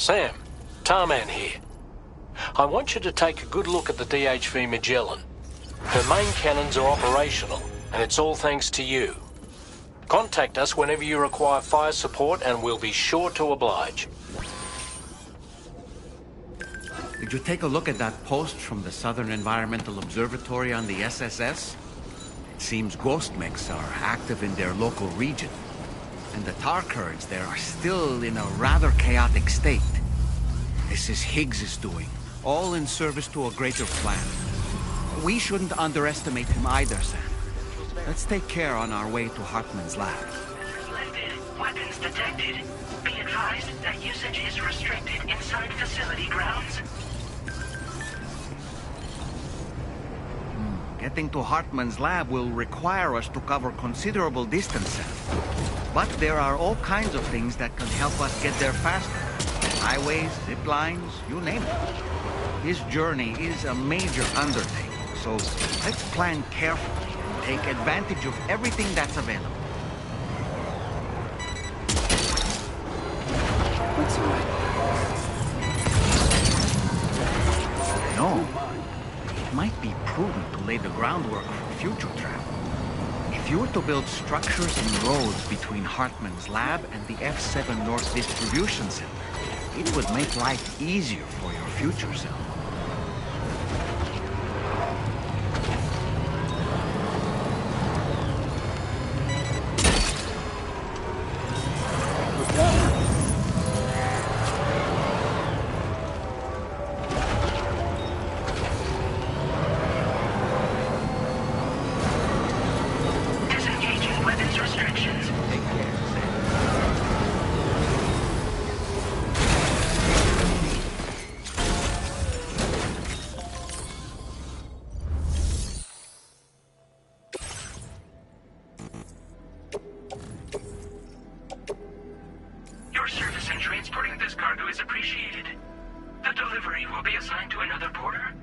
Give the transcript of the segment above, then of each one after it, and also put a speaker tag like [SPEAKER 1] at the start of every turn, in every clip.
[SPEAKER 1] Sam, Tarman here. I want you to take a good look at the DHV Magellan. Her main cannons are operational, and it's all thanks to you. Contact us whenever you require fire support, and we'll be sure to oblige.
[SPEAKER 2] Did you take a look at that post from the Southern Environmental Observatory on the SSS? It seems ghost mechs are active in their local region, and the tar currents there are still in a rather chaotic state. This is Higgs's doing, all in service to a greater plan. We shouldn't underestimate him either, Sam. Let's take care on our way to Hartman's lab.
[SPEAKER 3] Selected. Weapons detected. Be advised that usage is restricted inside facility grounds.
[SPEAKER 2] Getting to Hartman's lab will require us to cover considerable distance, Sam. But there are all kinds of things that can help us get there faster. Highways, zip lines, you name it. This journey is a major undertaking, so let's plan carefully and take advantage of everything that's available.
[SPEAKER 4] What's the
[SPEAKER 2] No. It might be prudent to lay the groundwork for future travel. If you were to build structures and roads between Hartman's lab and the F7 North Distribution Center, it would make life easier for your future self.
[SPEAKER 3] Disengaging weapons restrictions.
[SPEAKER 2] Take care, Sam.
[SPEAKER 3] Your service in transporting this cargo is appreciated. The delivery will be assigned to another porter.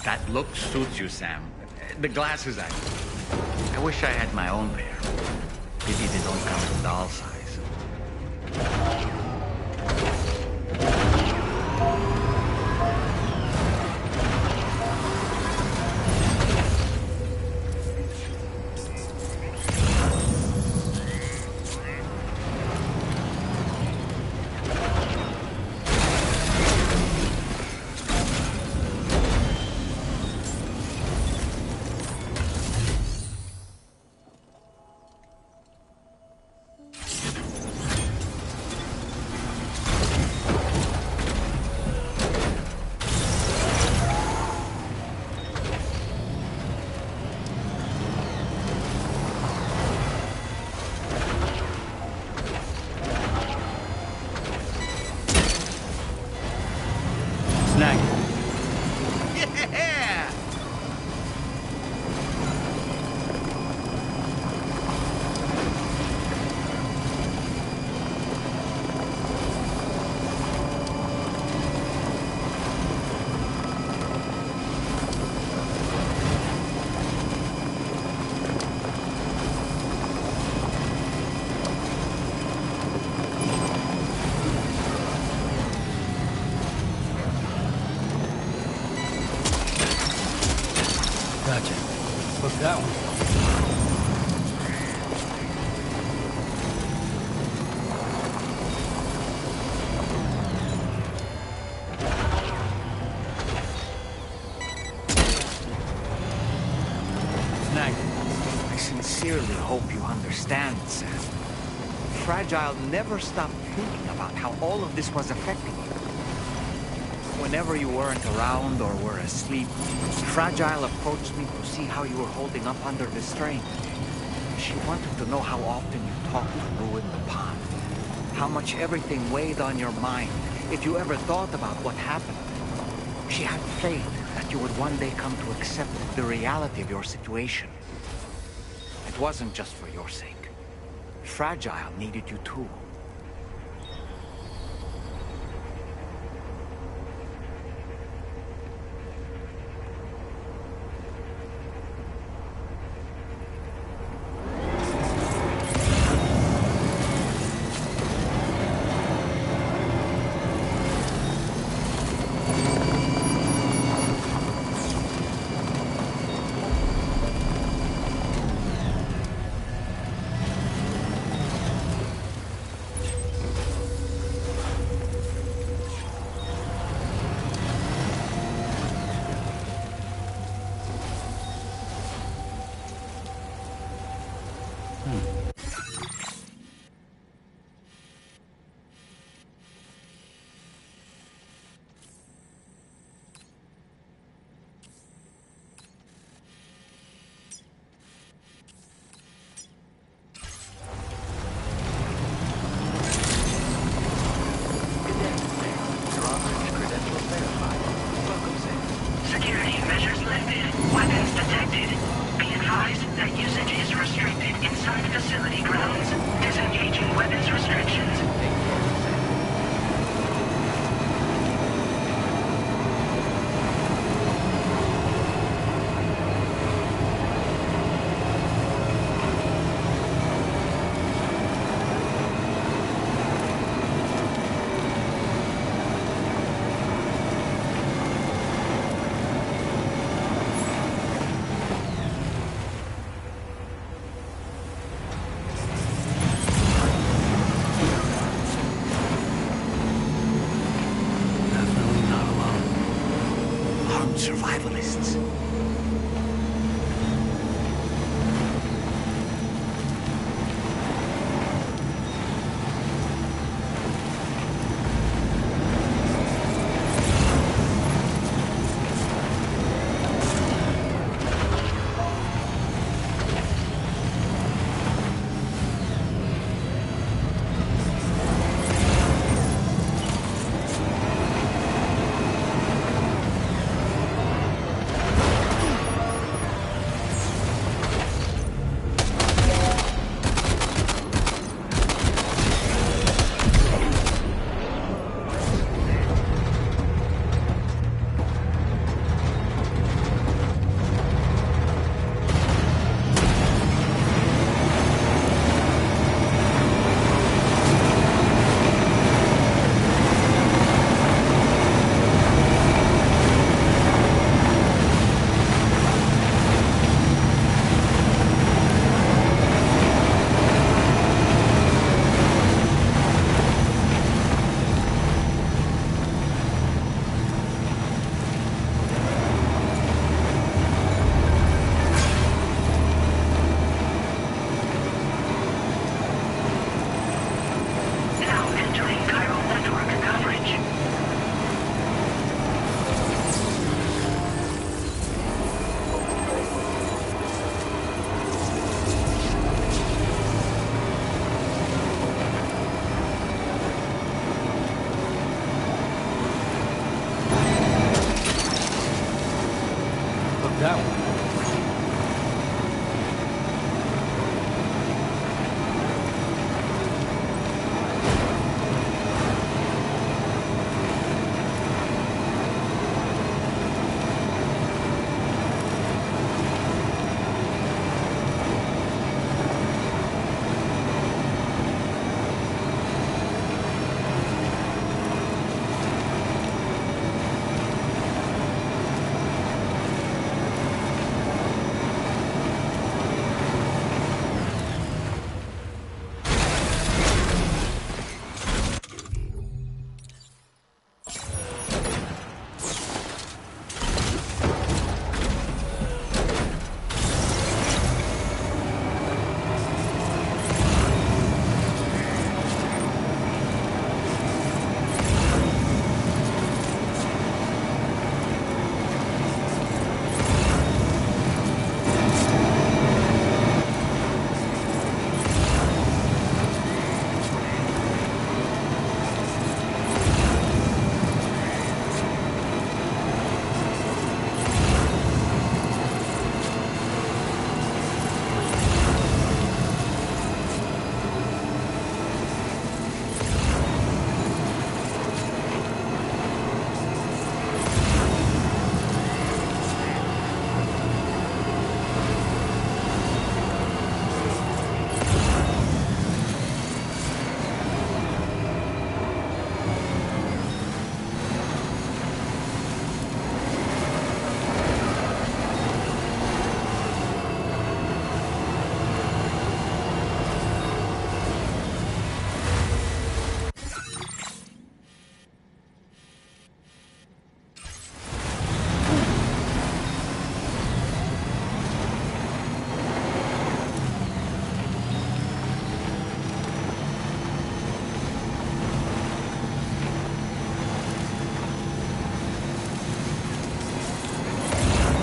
[SPEAKER 2] That look suits you, Sam. The glasses, I wish I had my own pair. Maybe they don't come in doll size. Snag. Yeah!
[SPEAKER 4] Gotcha. What's that one?
[SPEAKER 2] Snag. I sincerely hope you understand, Sam. Fragile never stopped thinking about how all of this was affecting you. Whenever you weren't around or were asleep, Fragile approached me to see how you were holding up under the strain. She wanted to know how often you talked to ruin the pond, how much everything weighed on your mind, if you ever thought about what happened. She had faith that you would one day come to accept the reality of your situation. It wasn't just for your sake. Fragile needed you too.
[SPEAKER 3] Security measures lifted. Weapons detected. Be advised that usage is restricted inside facility grounds. Disengaging weapons restrictions.
[SPEAKER 2] Definitely not alone. Armed survivalists.
[SPEAKER 4] that one.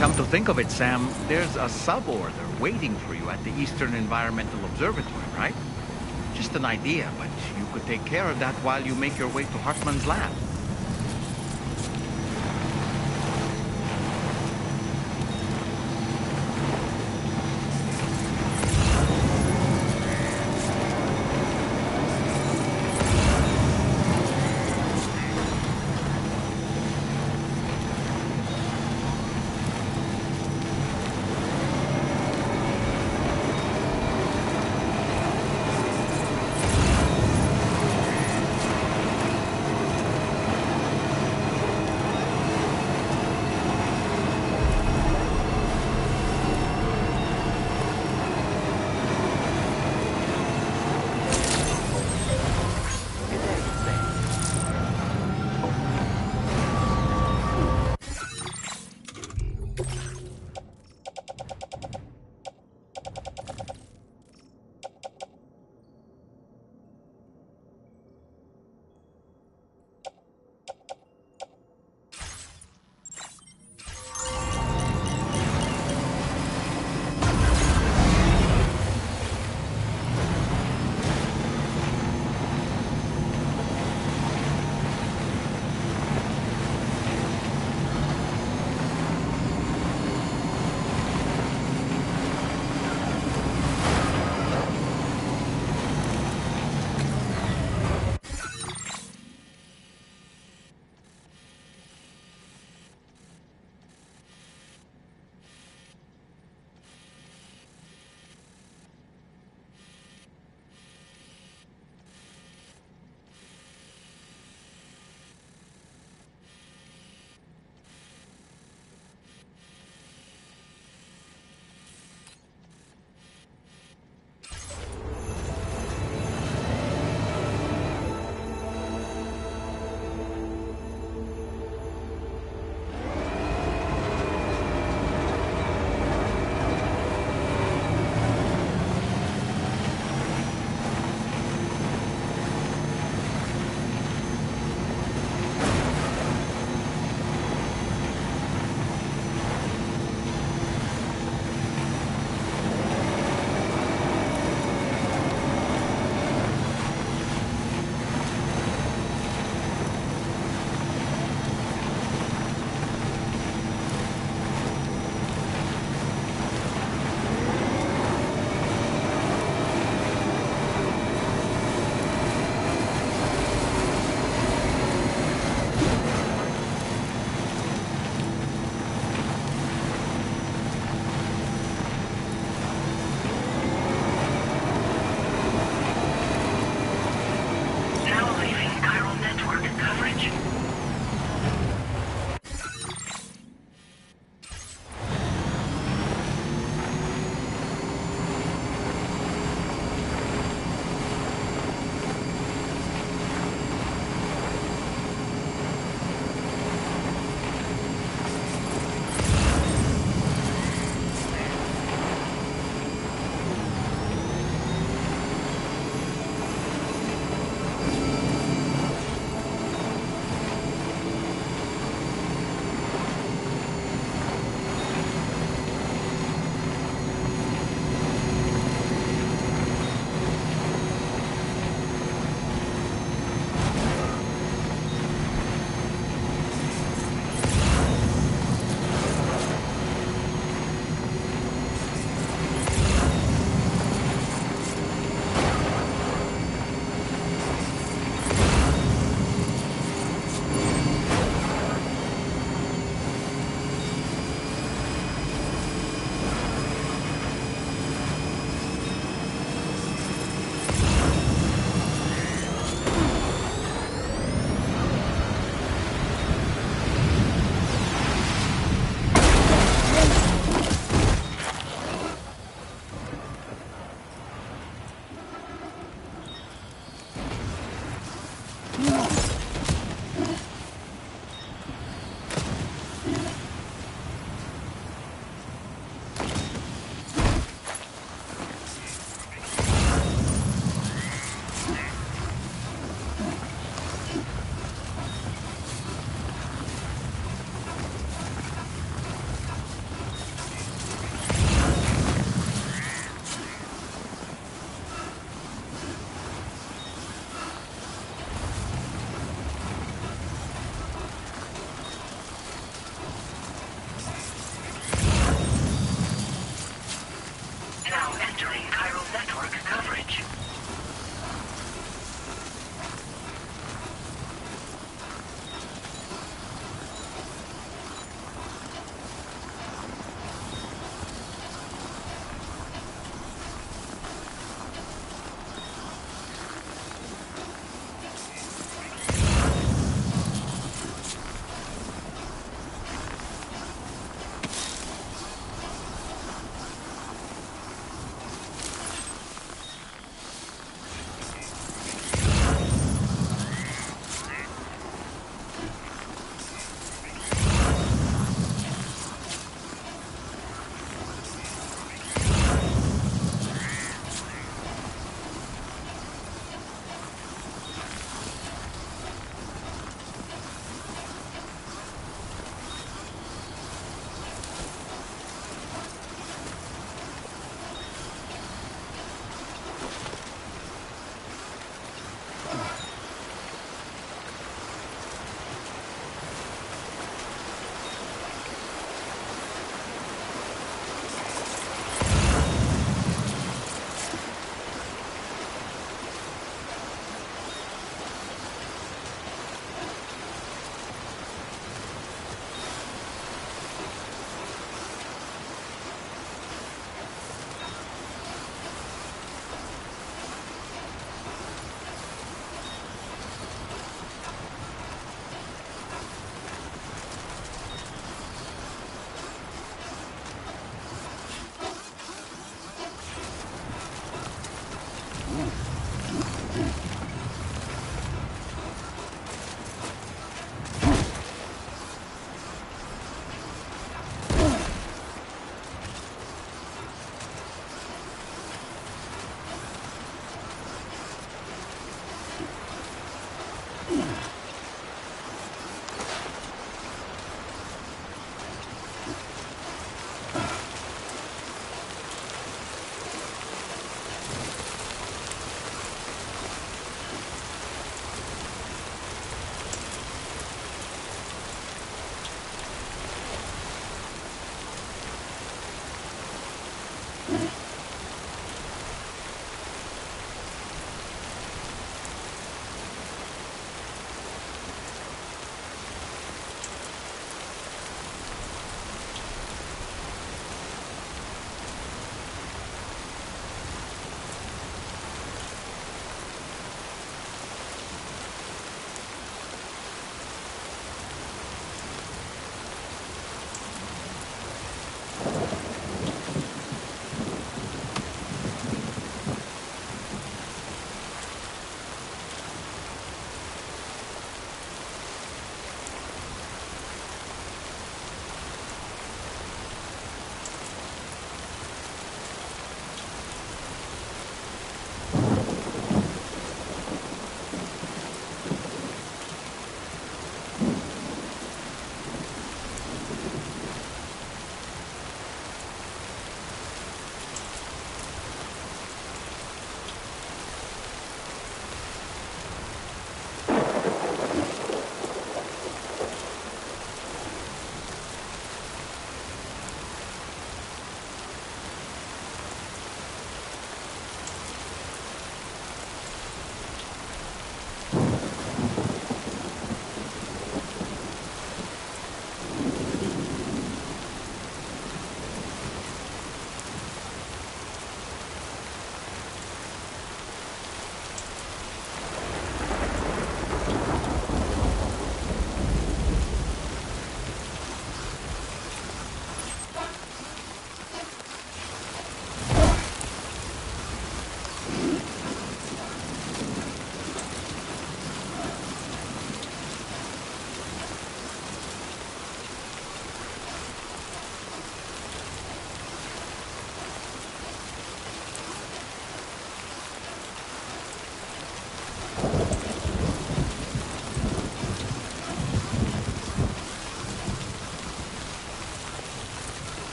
[SPEAKER 2] Come to think of it, Sam, there's a sub-order waiting for you at the Eastern Environmental Observatory, right? Just an idea, but you could take care of that while you make your way to Hartman's lab.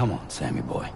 [SPEAKER 4] Come on, Sammy boy.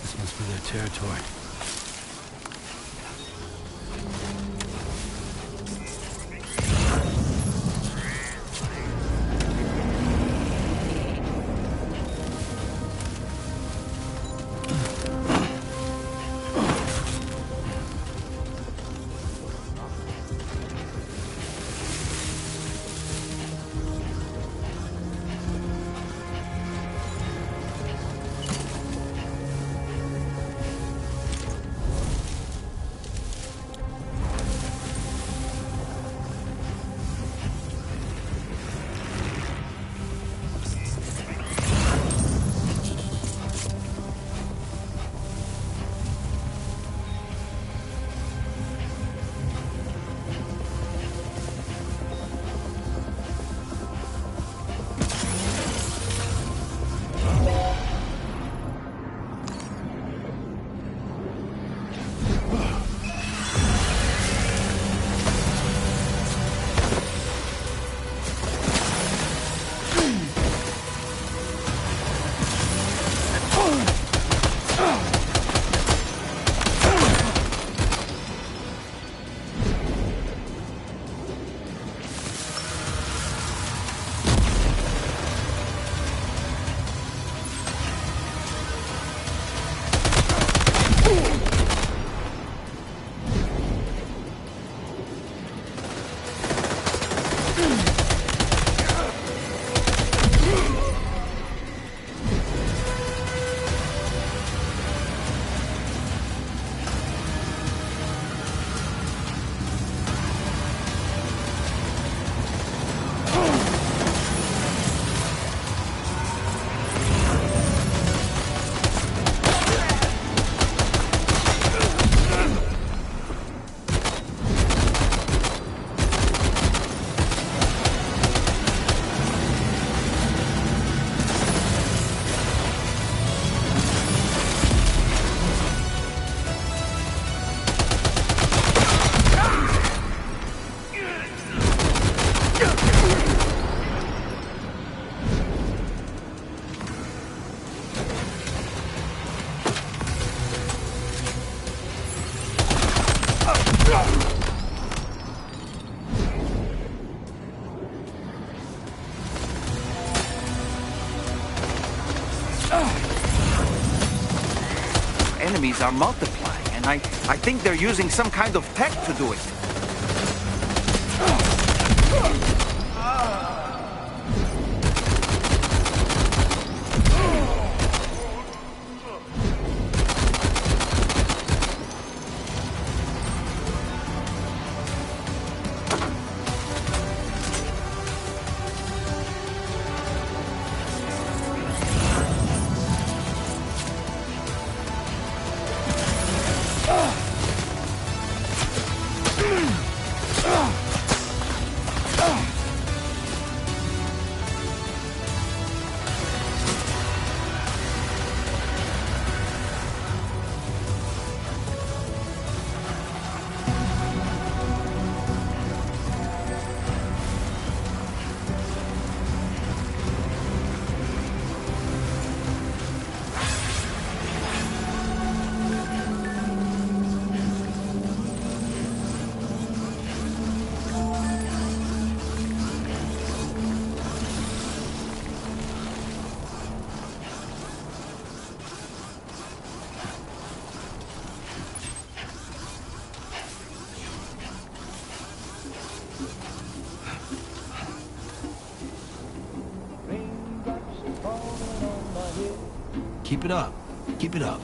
[SPEAKER 4] This must be their territory.
[SPEAKER 2] Enemies are multiplying, and I think they're using some kind of tech to do it.
[SPEAKER 4] Keep it up. Keep it up.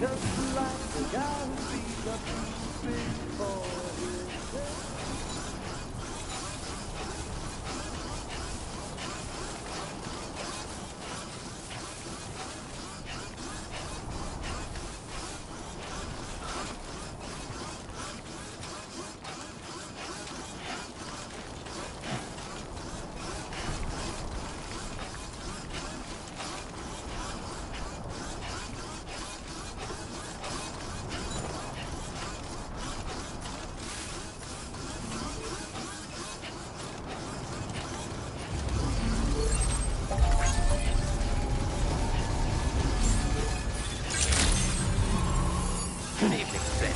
[SPEAKER 2] Good evening, Sam.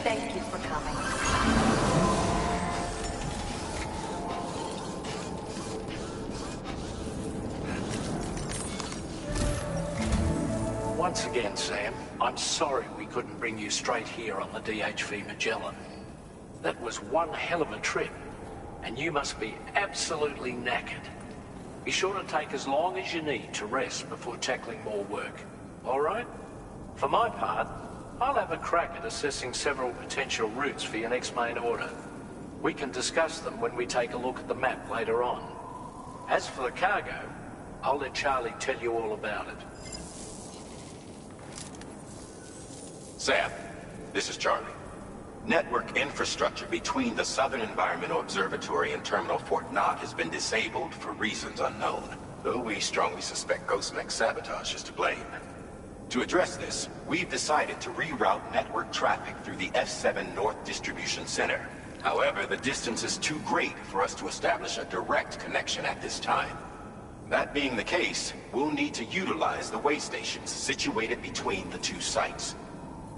[SPEAKER 5] Thank you for coming.
[SPEAKER 1] Once again, Sam, I'm sorry we couldn't bring you straight here on the DHV Magellan. That was one hell of a trip, and you must be absolutely knackered. Be sure to take as long as you need to rest before tackling more work. All right? For my part, I'll have a crack at assessing several potential routes for your next main order. We can discuss them when we take a look at the map later on. As for the cargo, I'll let Charlie tell you all about it.
[SPEAKER 6] Sam, this is Charlie. Network infrastructure between the Southern Environmental Observatory and Terminal Fort Knott has been disabled for reasons unknown, though we strongly suspect Ghostmech's sabotage is to blame. To address this, we've decided to reroute network traffic through the F7 North Distribution Center. However, the distance is too great for us to establish a direct connection at this time. That being the case, we'll need to utilize the way stations situated between the two sites.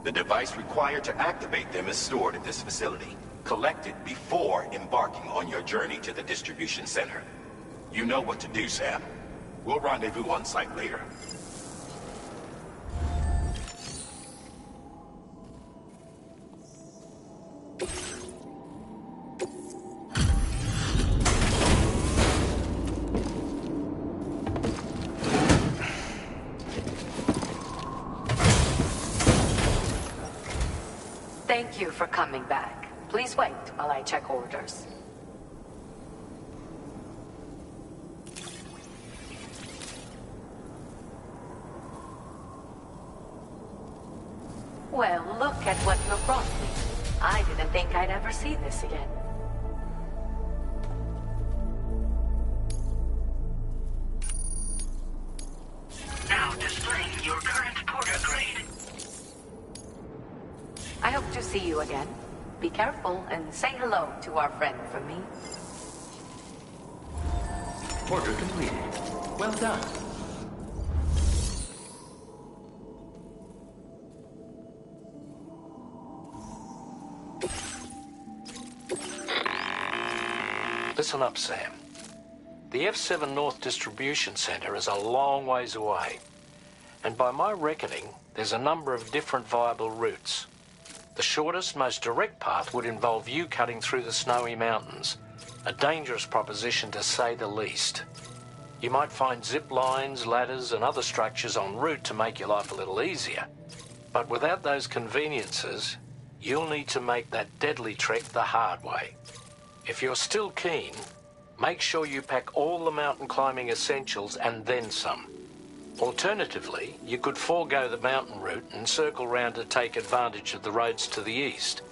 [SPEAKER 6] The device required to activate them is stored at this facility. Collect it before embarking on your journey to the distribution center. You know what to do, Sam. We'll rendezvous on site later.
[SPEAKER 5] Thank you for coming back. Please wait while I check orders. Well, look at what you brought me. I didn't think I'd ever see this again.
[SPEAKER 3] Now displaying your current porter grade.
[SPEAKER 5] I hope to see you again. Be careful and say hello to our friend from me.
[SPEAKER 2] Order completed. Well done.
[SPEAKER 1] Listen up, Sam. The F7 North Distribution Center is a long ways away. And by my reckoning, there's a number of different viable routes. The shortest, most direct path would involve you cutting through the snowy mountains. A dangerous proposition to say the least. You might find zip lines, ladders and other structures en route to make your life a little easier. But without those conveniences, you'll need to make that deadly trek the hard way. If you're still keen, make sure you pack all the mountain climbing essentials and then some. Alternatively, you could forego the mountain route and circle round to take advantage of the roads to the east.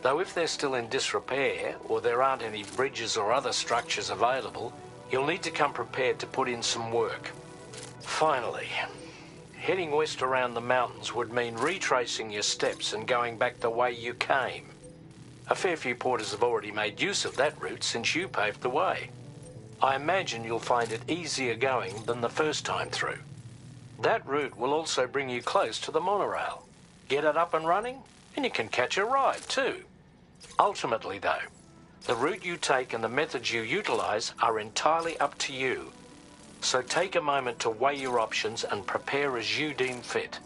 [SPEAKER 1] Though if they're still in disrepair, or there aren't any bridges or other structures available, you'll need to come prepared to put in some work. Finally, heading west around the mountains would mean retracing your steps and going back the way you came. A fair few porters have already made use of that route since you paved the way. I imagine you'll find it easier going than the first time through. That route will also bring you close to the monorail. Get it up and running, and you can catch a ride too. Ultimately though, the route you take and the methods you utilize are entirely up to you. So take a moment to weigh your options and prepare as you deem fit.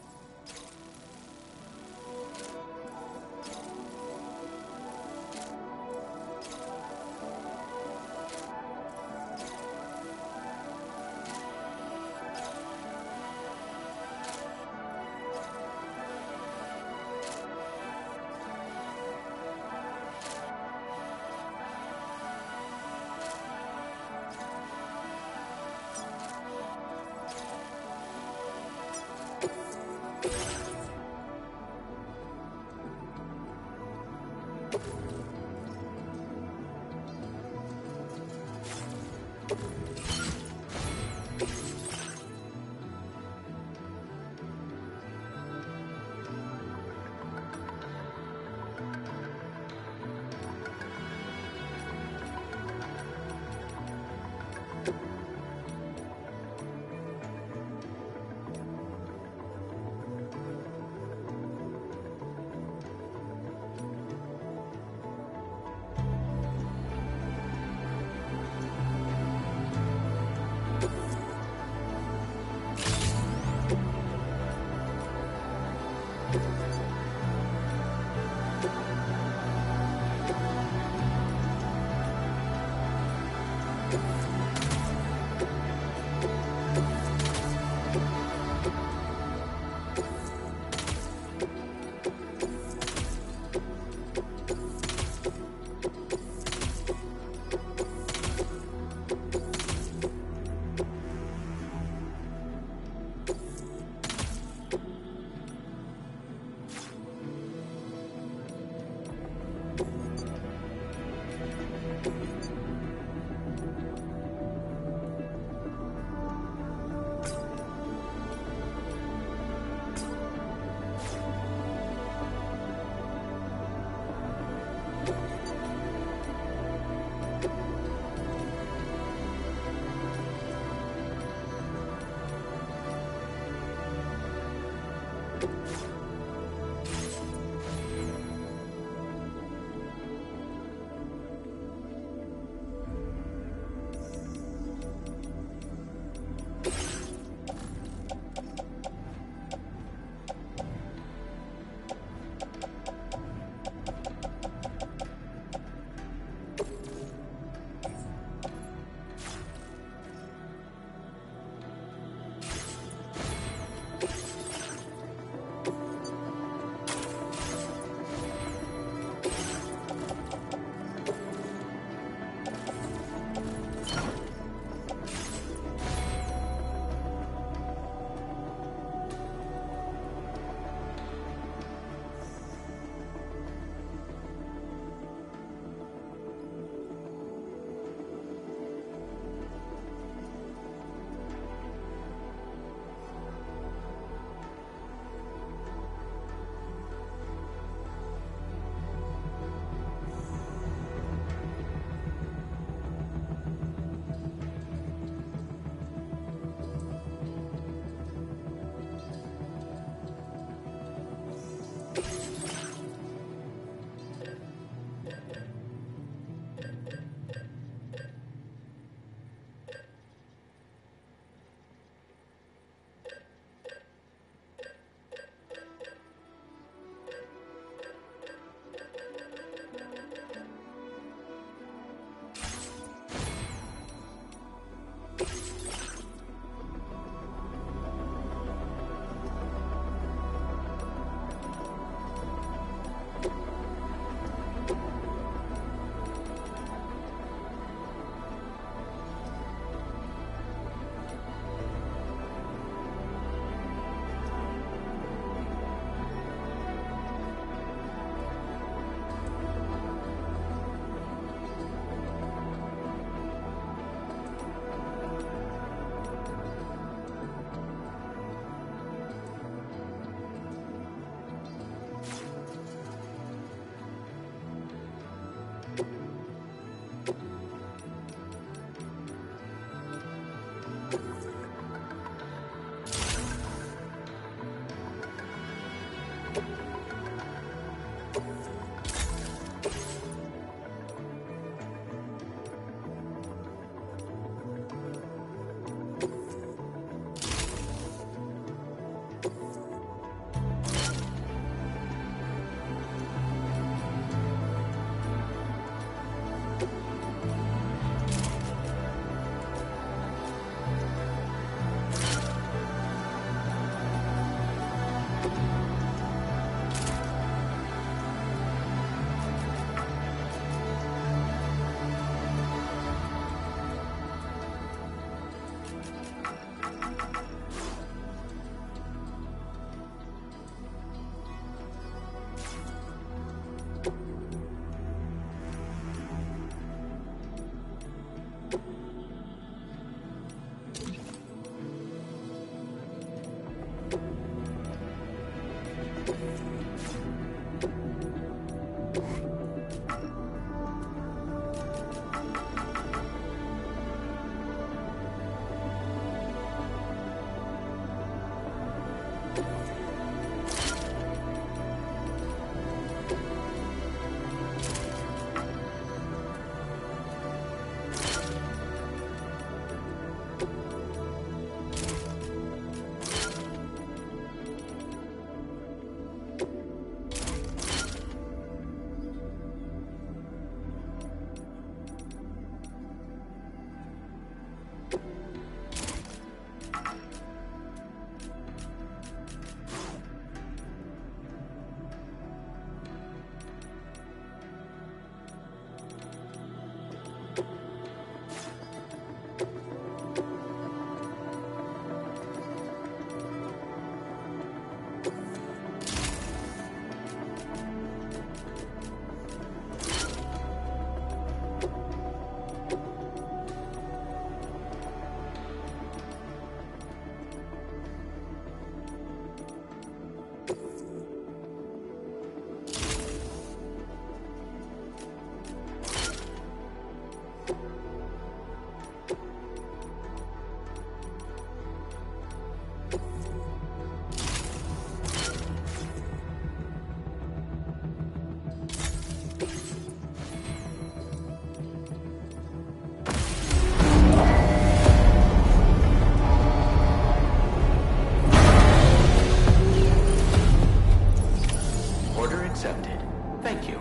[SPEAKER 7] Thank you.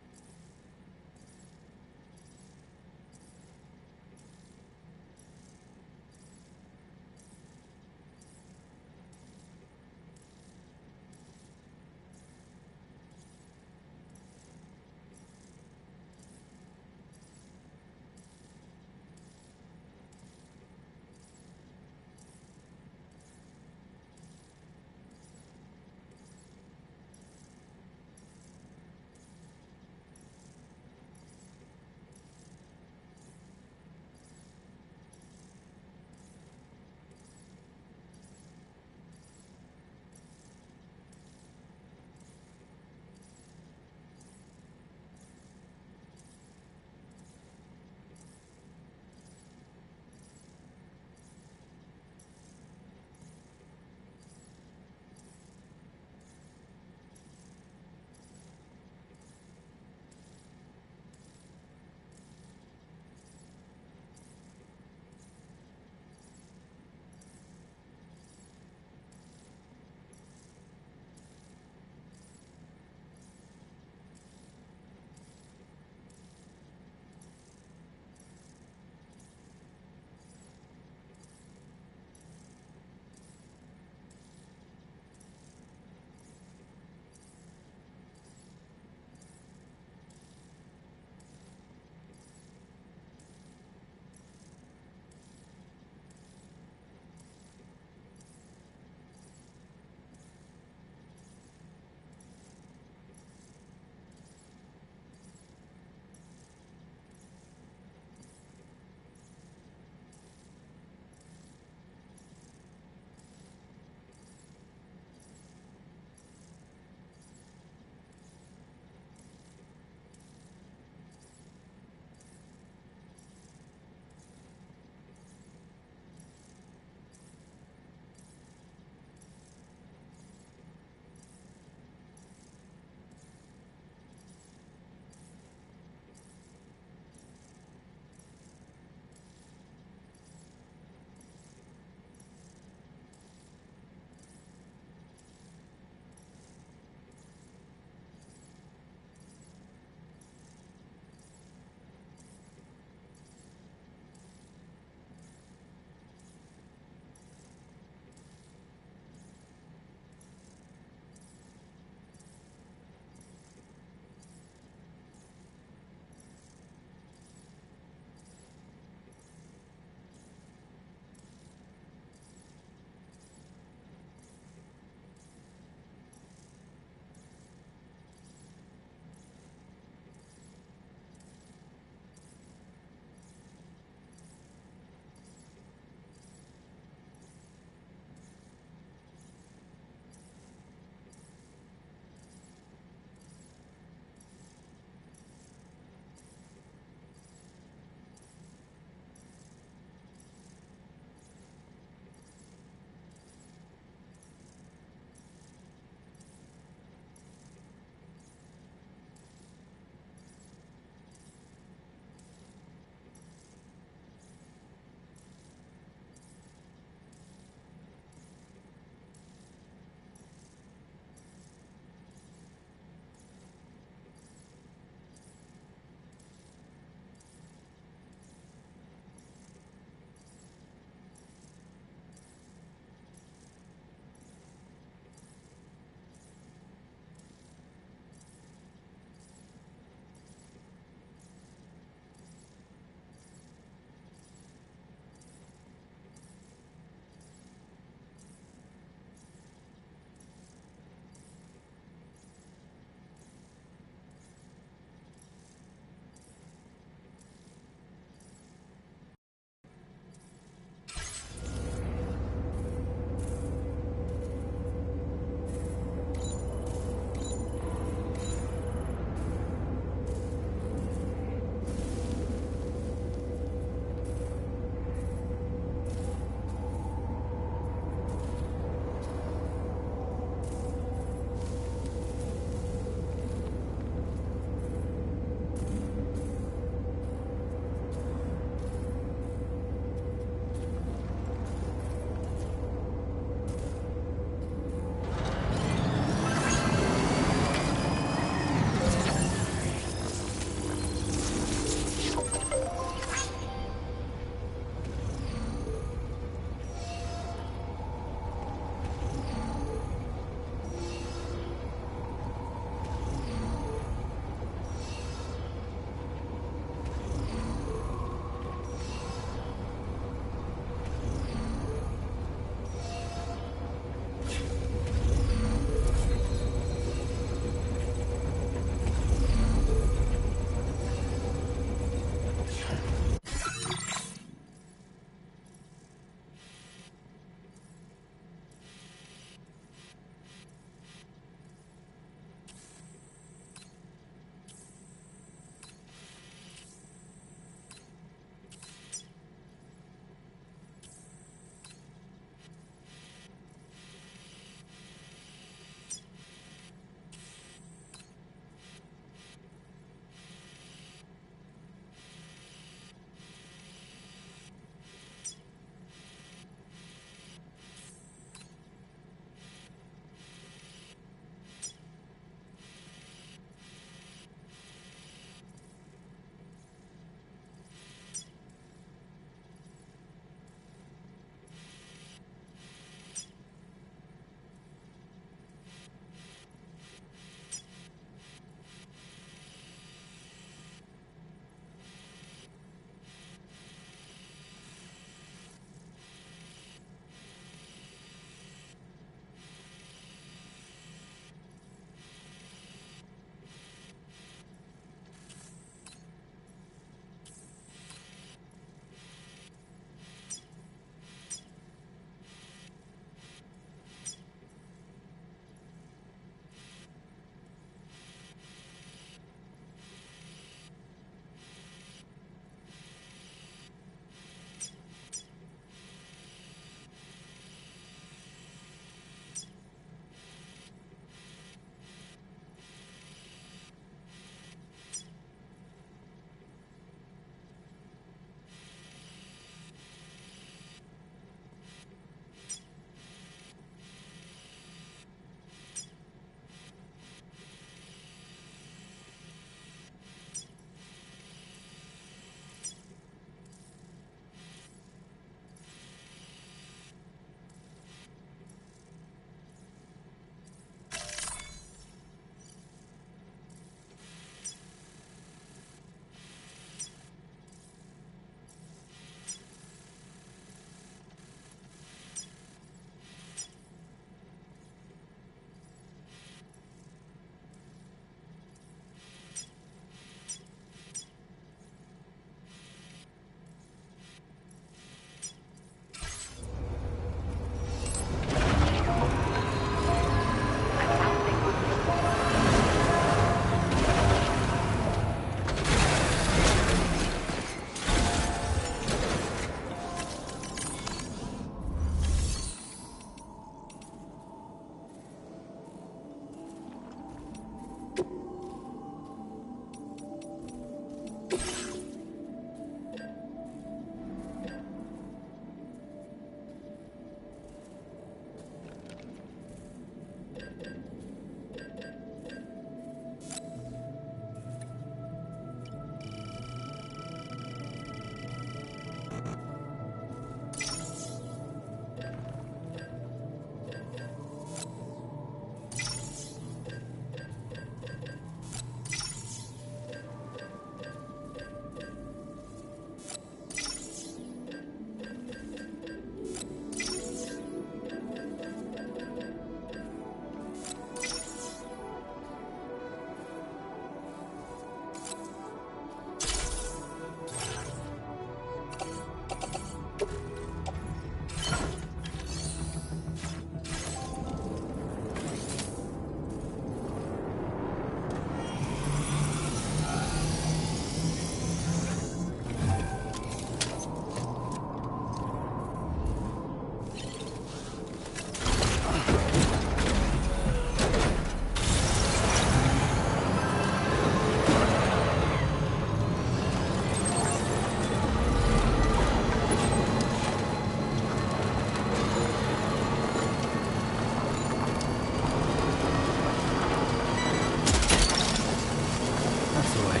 [SPEAKER 4] That's the way.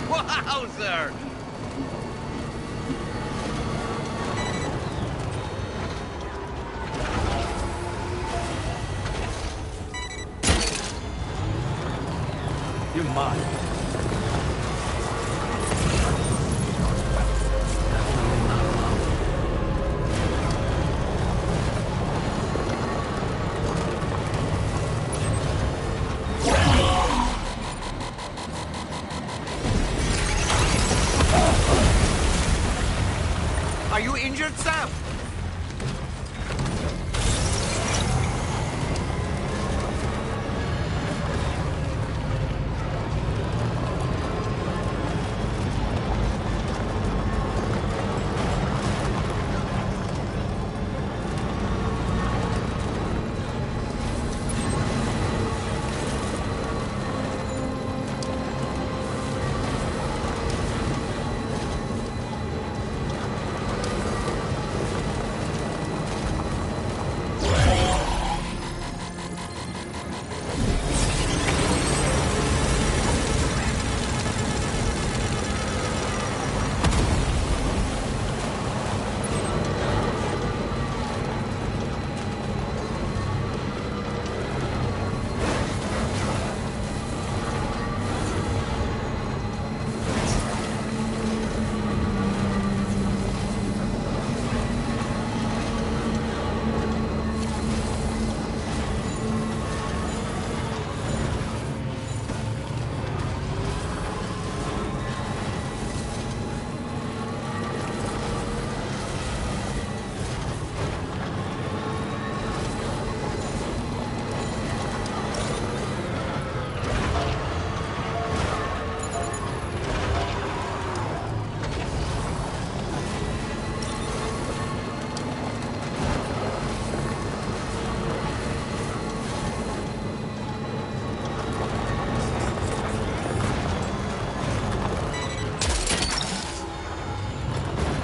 [SPEAKER 2] Wowzer!
[SPEAKER 4] You're mine. Definitely not alone.
[SPEAKER 2] Are you injured, Sam?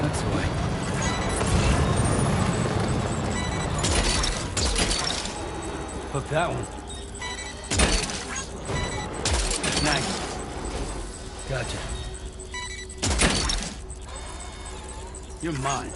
[SPEAKER 4] That's the way. Hook that one. Nice. Gotcha. You're mine.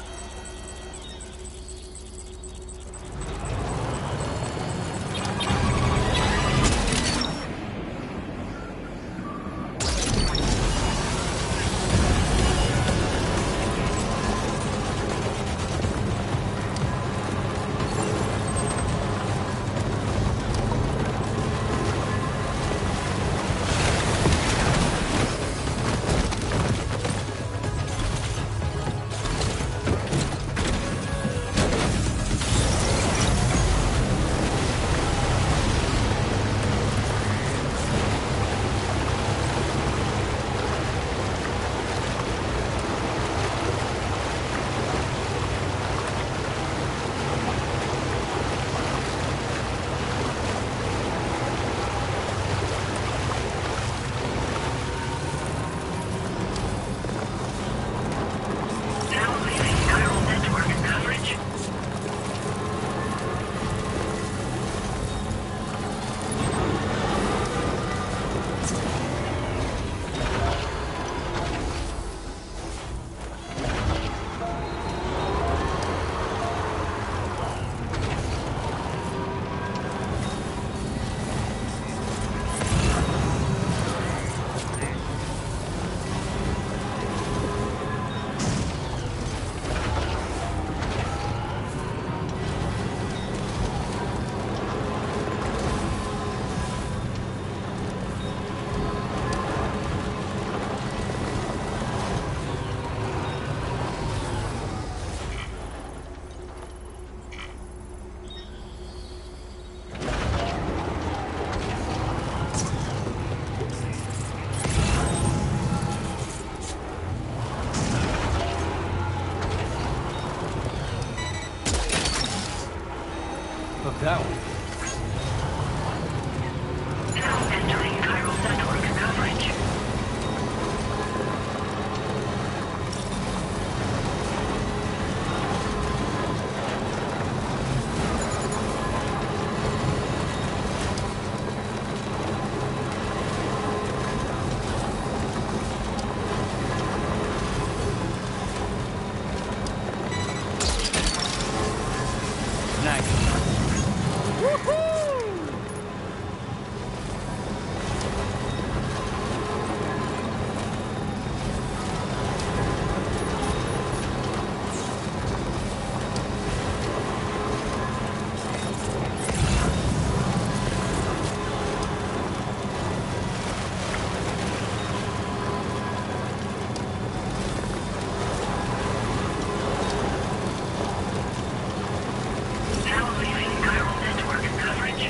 [SPEAKER 4] that one.
[SPEAKER 3] Now entering chiral network coverage. Now leaving chiral network coverage.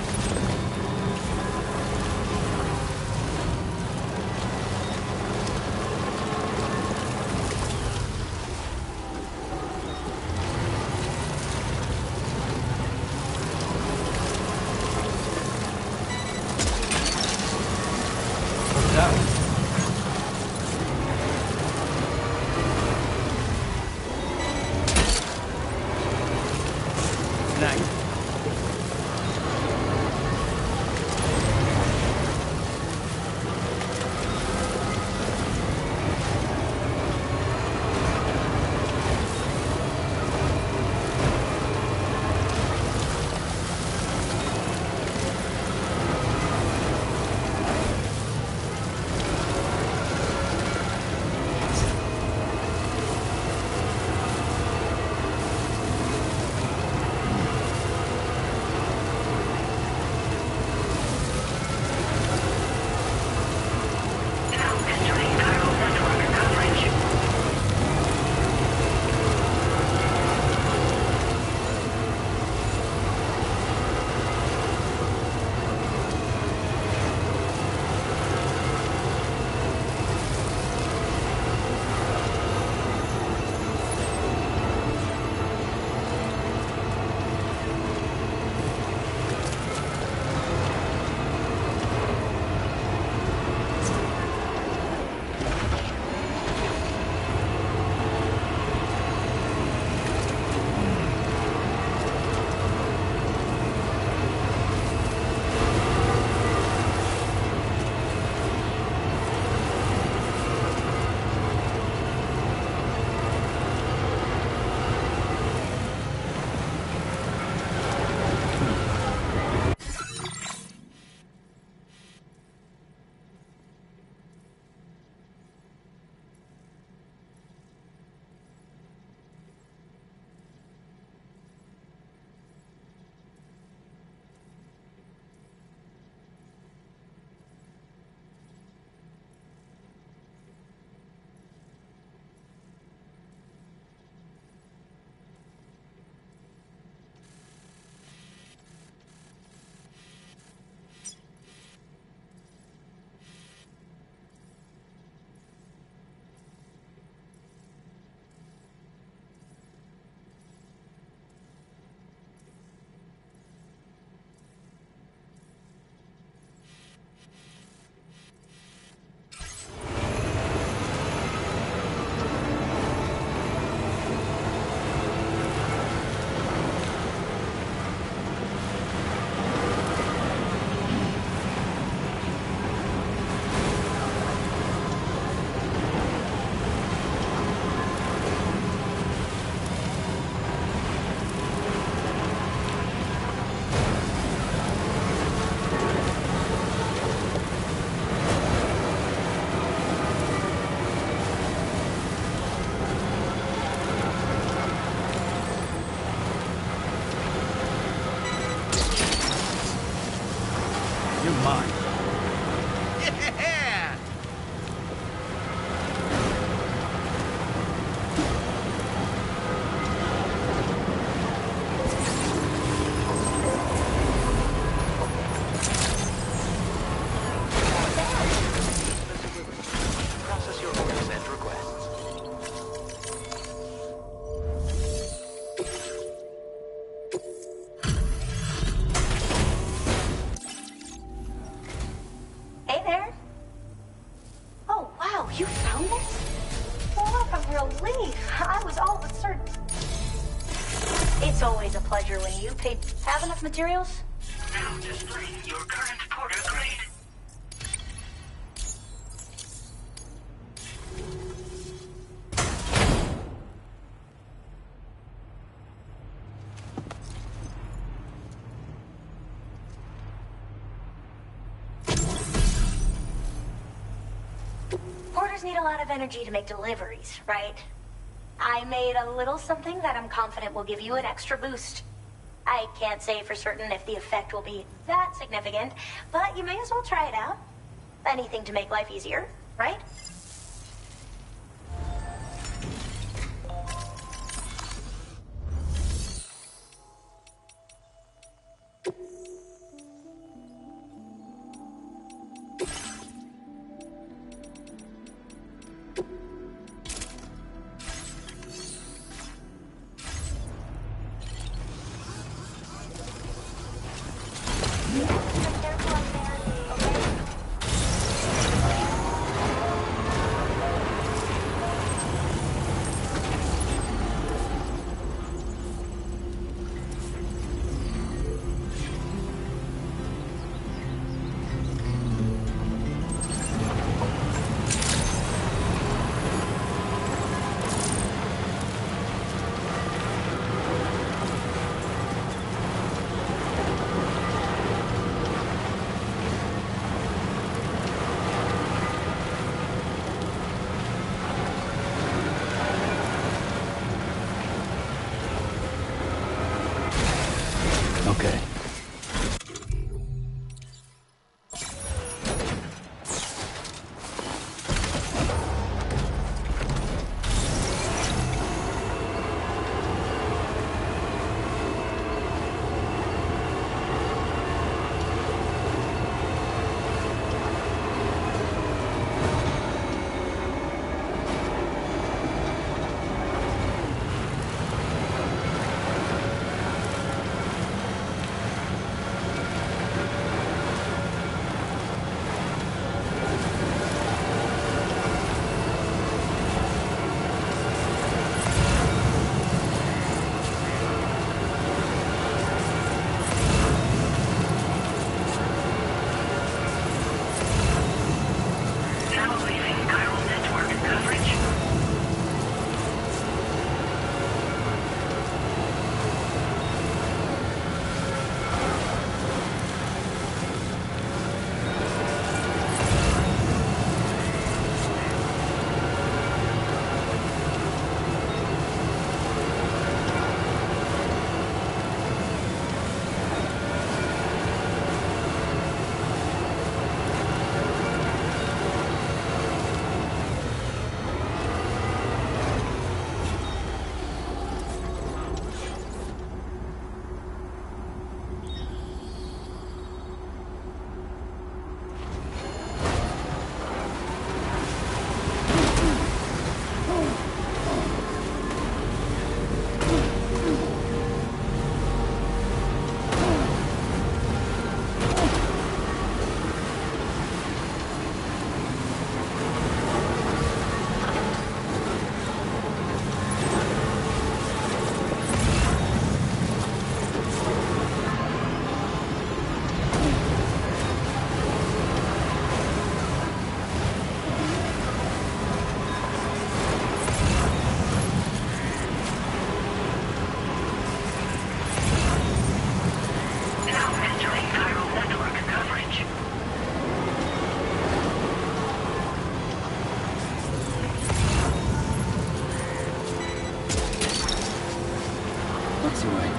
[SPEAKER 4] That one.
[SPEAKER 3] Now entering chiral network coverage.
[SPEAKER 4] You're mine.
[SPEAKER 2] Yeah!
[SPEAKER 7] Process your orders and requests.
[SPEAKER 8] It's always a pleasure when you pay. Have enough materials?
[SPEAKER 3] Now displaying your current porter grade.
[SPEAKER 8] Porters need a lot of energy to make deliveries, right? I made a little something that I'm confident will give you an extra boost. I can't say for certain if the effect will be that significant, but you may as well try it out. Anything to make life easier, right?
[SPEAKER 4] Okay.
[SPEAKER 3] Now leaving chiral network coverage. Now entering chiral network coverage.
[SPEAKER 4] Looks alright.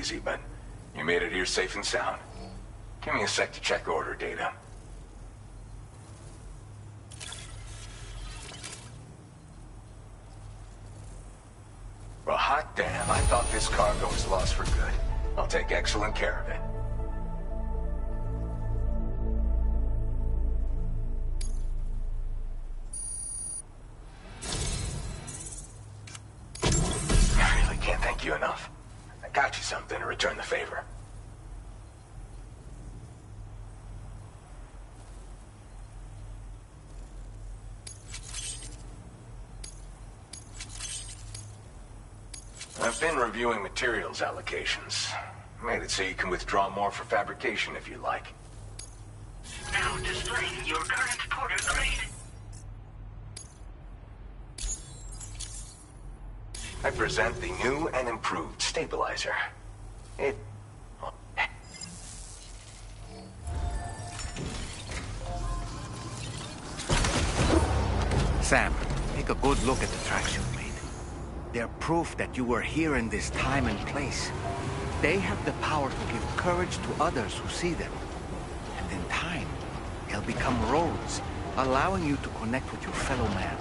[SPEAKER 9] easy, but you made it here safe and sound. Give me a sec to check order data. Well, hot damn, I thought this cargo was lost for good. I'll take excellent care of it. I really can't thank you enough. I got you something to return the favor. I've been reviewing materials allocations. Made it so you can withdraw more for fabrication if you like.
[SPEAKER 3] Now displaying your current porter grade.
[SPEAKER 9] I present the new and improved stabilizer. It...
[SPEAKER 2] Sam, take a good look at the tracks you've made. They're proof that you were here in this time and place. They have the power to give courage to others who see them. And in time, they'll become roads, allowing you to connect with your fellow man.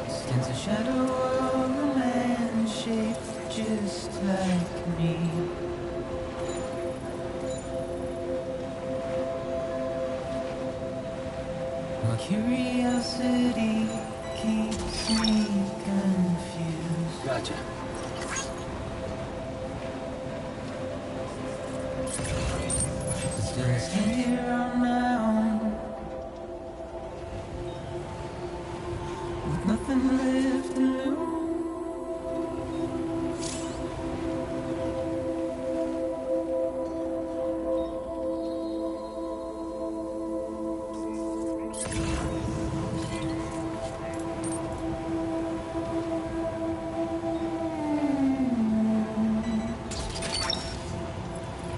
[SPEAKER 10] Stands a shadow of a man shaped just like me. My curiosity keeps me confused.
[SPEAKER 4] Gotcha.
[SPEAKER 10] Still I stand here on my own, with nothing left to lose.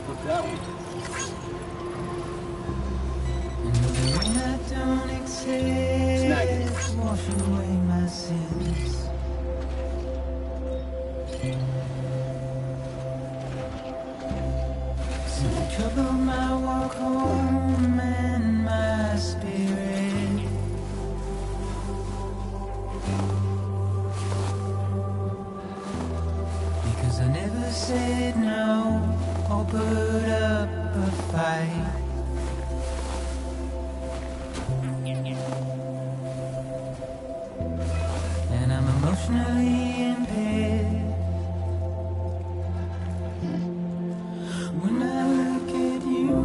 [SPEAKER 4] Look that one.
[SPEAKER 10] And the rain I don't accept wash away my sins. So they trouble my walk home and my spirit. Because I never said no or put up a fight. And I'm emotionally impaired when I look at you.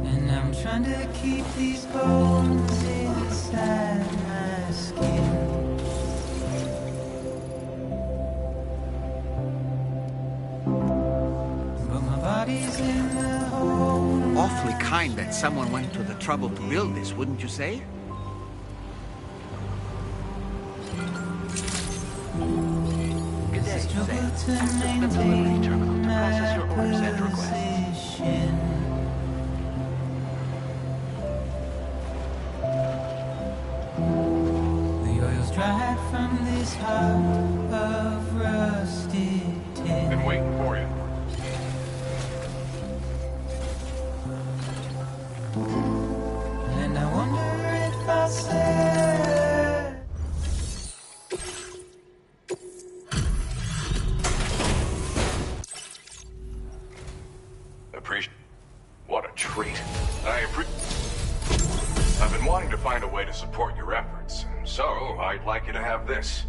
[SPEAKER 10] And I'm trying to keep these bones inside my skin. But my body's in the hole.
[SPEAKER 2] Awfully kind that someone went to the trouble to build this, wouldn't you say?
[SPEAKER 7] Good day,
[SPEAKER 10] Struggle
[SPEAKER 7] Sam.
[SPEAKER 10] to
[SPEAKER 7] Access the delivery terminal to process your orders and
[SPEAKER 10] my
[SPEAKER 7] requests.
[SPEAKER 10] position. The oil's dried from this heart of rusted tin.
[SPEAKER 9] Been waiting for you.
[SPEAKER 10] And I wonder if I said
[SPEAKER 9] Appreciate. What a treat. I appreciate. I've been wanting to find a way to support your efforts, and so I'd like you to have this.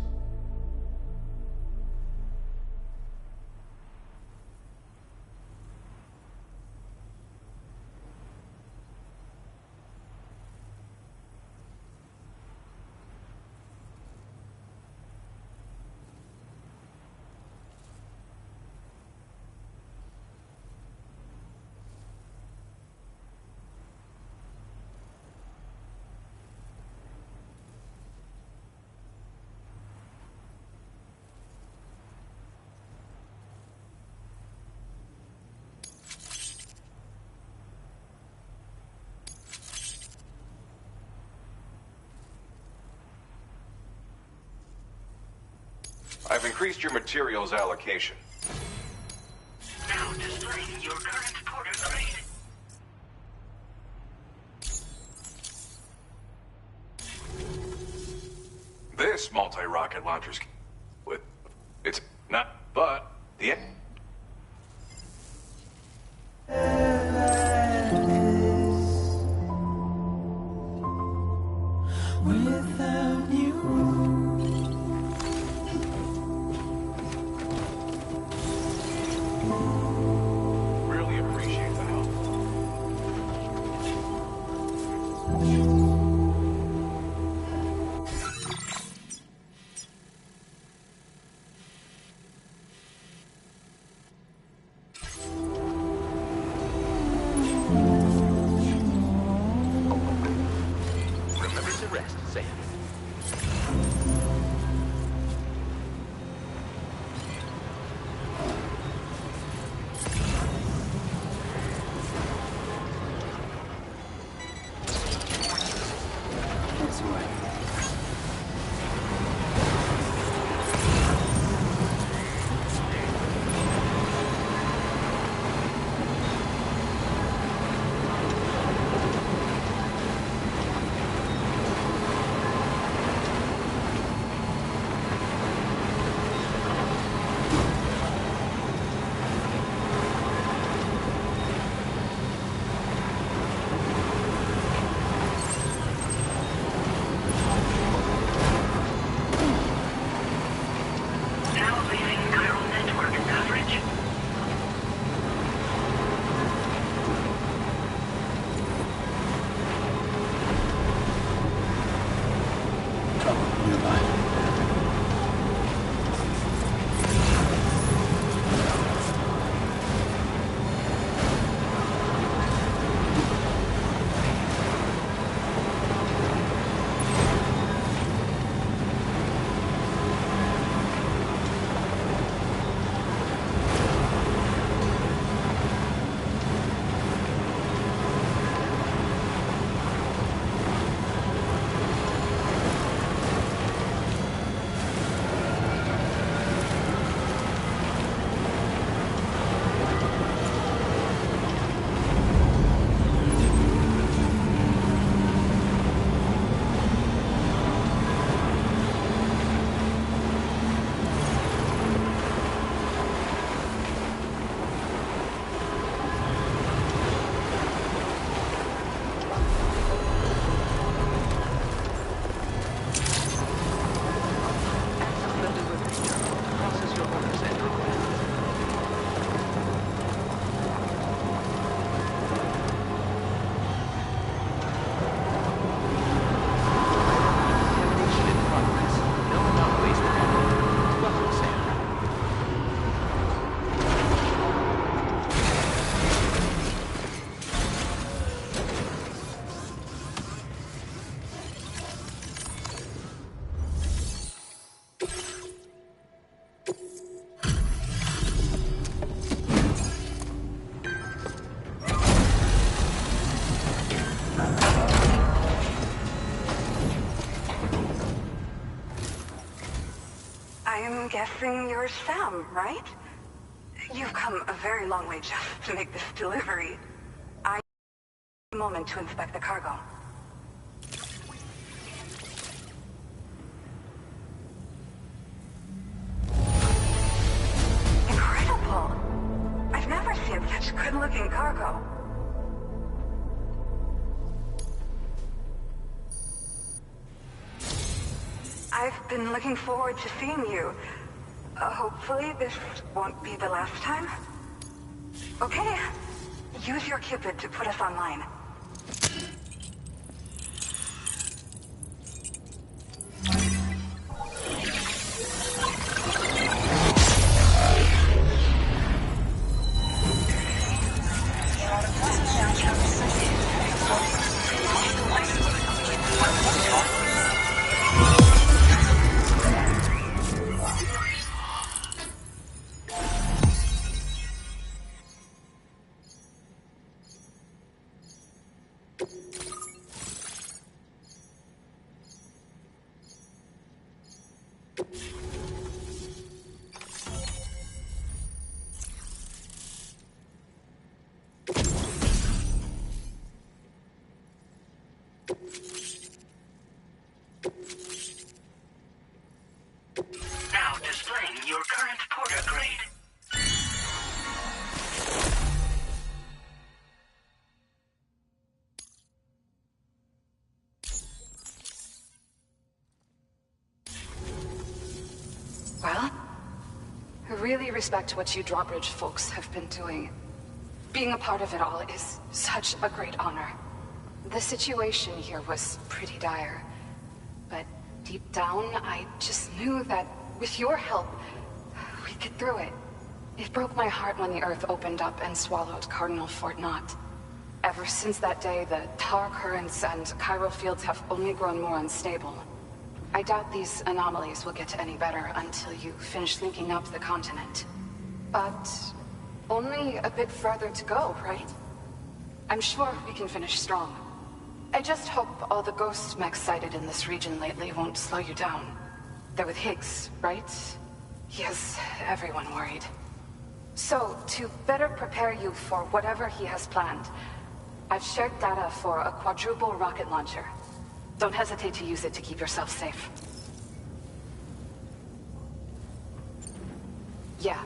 [SPEAKER 9] I've increased your materials allocation.
[SPEAKER 3] Now displaying your current porter grade.
[SPEAKER 9] This multi-rocket launcher's with it's not, but the
[SPEAKER 10] Without you,
[SPEAKER 9] really appreciate the help.
[SPEAKER 7] Remember to rest, Sam.
[SPEAKER 4] This way.
[SPEAKER 3] Now leaving neural network coverage.
[SPEAKER 4] Trouble nearby.
[SPEAKER 7] The delivery terminal to process your orders and requests. Examination in progress. No anomalies detected. Welcome, Sam.
[SPEAKER 11] I'm guessing you're Sam, right? You've come a very long way just to make this delivery. I need a moment to inspect the cargo. Incredible! I've never seen such good-looking cargo. been looking forward to seeing you. Hopefully this won't be the last time. Okay, use your Cupid to put us online.
[SPEAKER 3] Now displaying your current porter grade.
[SPEAKER 11] Well, I really respect what you drawbridge folks have been doing. Being a part of it all is such a great honor. The situation here was pretty dire, but deep down, I just knew that with your help, we'd get through it. It broke my heart when the Earth opened up and swallowed Cardinal Fort Knott. Ever since that day, the tar currents and chiral fields have only grown more unstable. I doubt these anomalies will get any better until you finish linking up the continent. But only a bit further to go, right? I'm sure we can finish strong. I just hope all the ghost mechs sighted in this region lately won't slow you down. They're with Higgs, right? He has everyone worried. So, to better prepare you for whatever he has planned, I've shared data for a quadruple rocket launcher. Don't hesitate to use it to keep yourself safe. Yeah.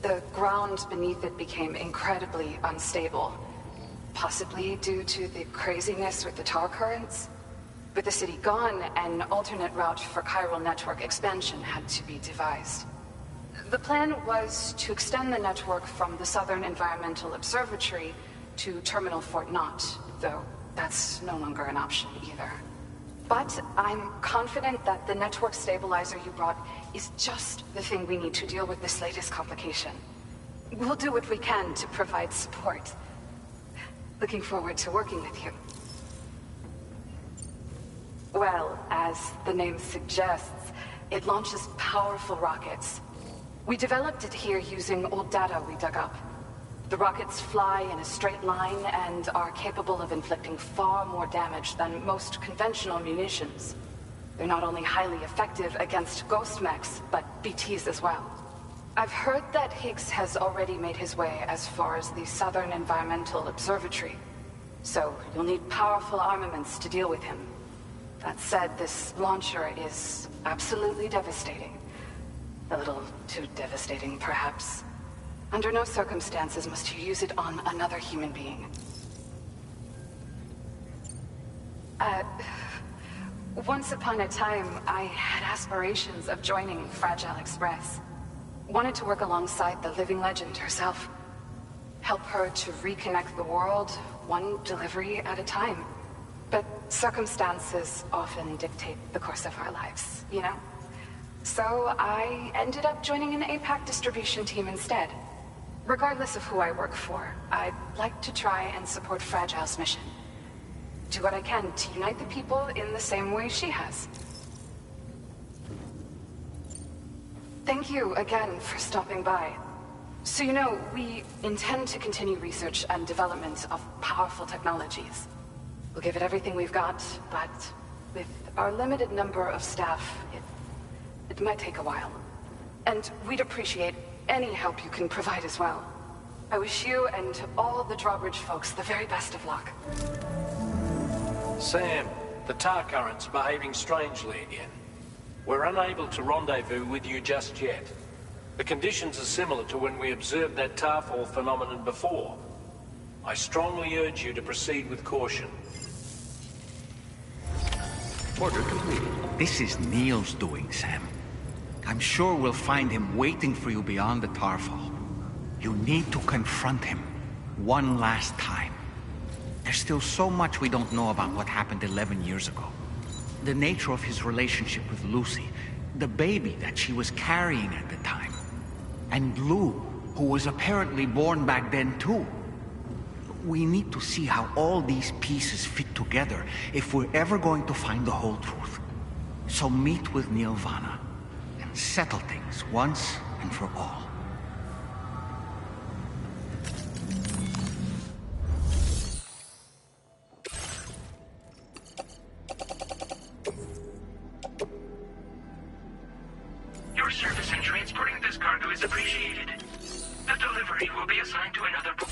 [SPEAKER 11] The ground beneath it became incredibly unstable. Possibly due to the craziness with the tar currents. With the city gone, an alternate route for chiral network expansion had to be devised. The plan was to extend the network from the Southern Environmental Observatory to Terminal Fort Knott, though that's no longer an option either. But I'm confident that the network stabilizer you brought is just the thing we need to deal with this latest complication. We'll do what we can to provide support. Looking forward to working with you. Well, as the name suggests, it launches powerful rockets. We developed it here using old data we dug up. The rockets fly in a straight line and are capable of inflicting far more damage than most conventional munitions. They're not only highly effective against ghost mechs, but BTs as well. I've heard that Higgs has already made his way as far as the Southern Environmental Observatory. So you'll need powerful armaments to deal with him. That said, this launcher is absolutely devastating. A little too devastating, perhaps. Under no circumstances must you use it on another human being. Once upon a time, I had aspirations of joining Fragile Express. Wanted to work alongside the living legend herself. Help her to reconnect the world, one delivery at a time. But circumstances often dictate the course of our lives, you know? So I ended up joining an APAC distribution team instead. Regardless of who I work for, I'd like to try and support Fragile's mission. Do what I can to unite the people in the same way she has. Thank you again for stopping by. So you know, we intend to continue research and development of powerful technologies. We'll give it everything we've got, but with our limited number of staff, it might take a while. And we'd appreciate any help you can provide as well. I wish you and all the drawbridge folks the very best of luck.
[SPEAKER 1] Sam, the tar current's behaving strangely again. We're unable to rendezvous with you just yet. The conditions are similar to when we observed that tarfall phenomenon before. I strongly urge you to proceed with caution.
[SPEAKER 2] Order completed. This is Neil's doing, Sam. I'm sure we'll find him waiting for you beyond the Tarfall. You need to confront him one last time. There's still so much we don't know about what happened 11 years ago. The nature of his relationship with Lucy, the baby that she was carrying at the time, and Lou, who was apparently born back then too. We need to see how all these pieces fit together if we're ever going to find the whole truth. So meet with Neil Vanna and settle things once and for all.
[SPEAKER 3] Your service in transporting this cargo is appreciated. The delivery will be assigned to another boat.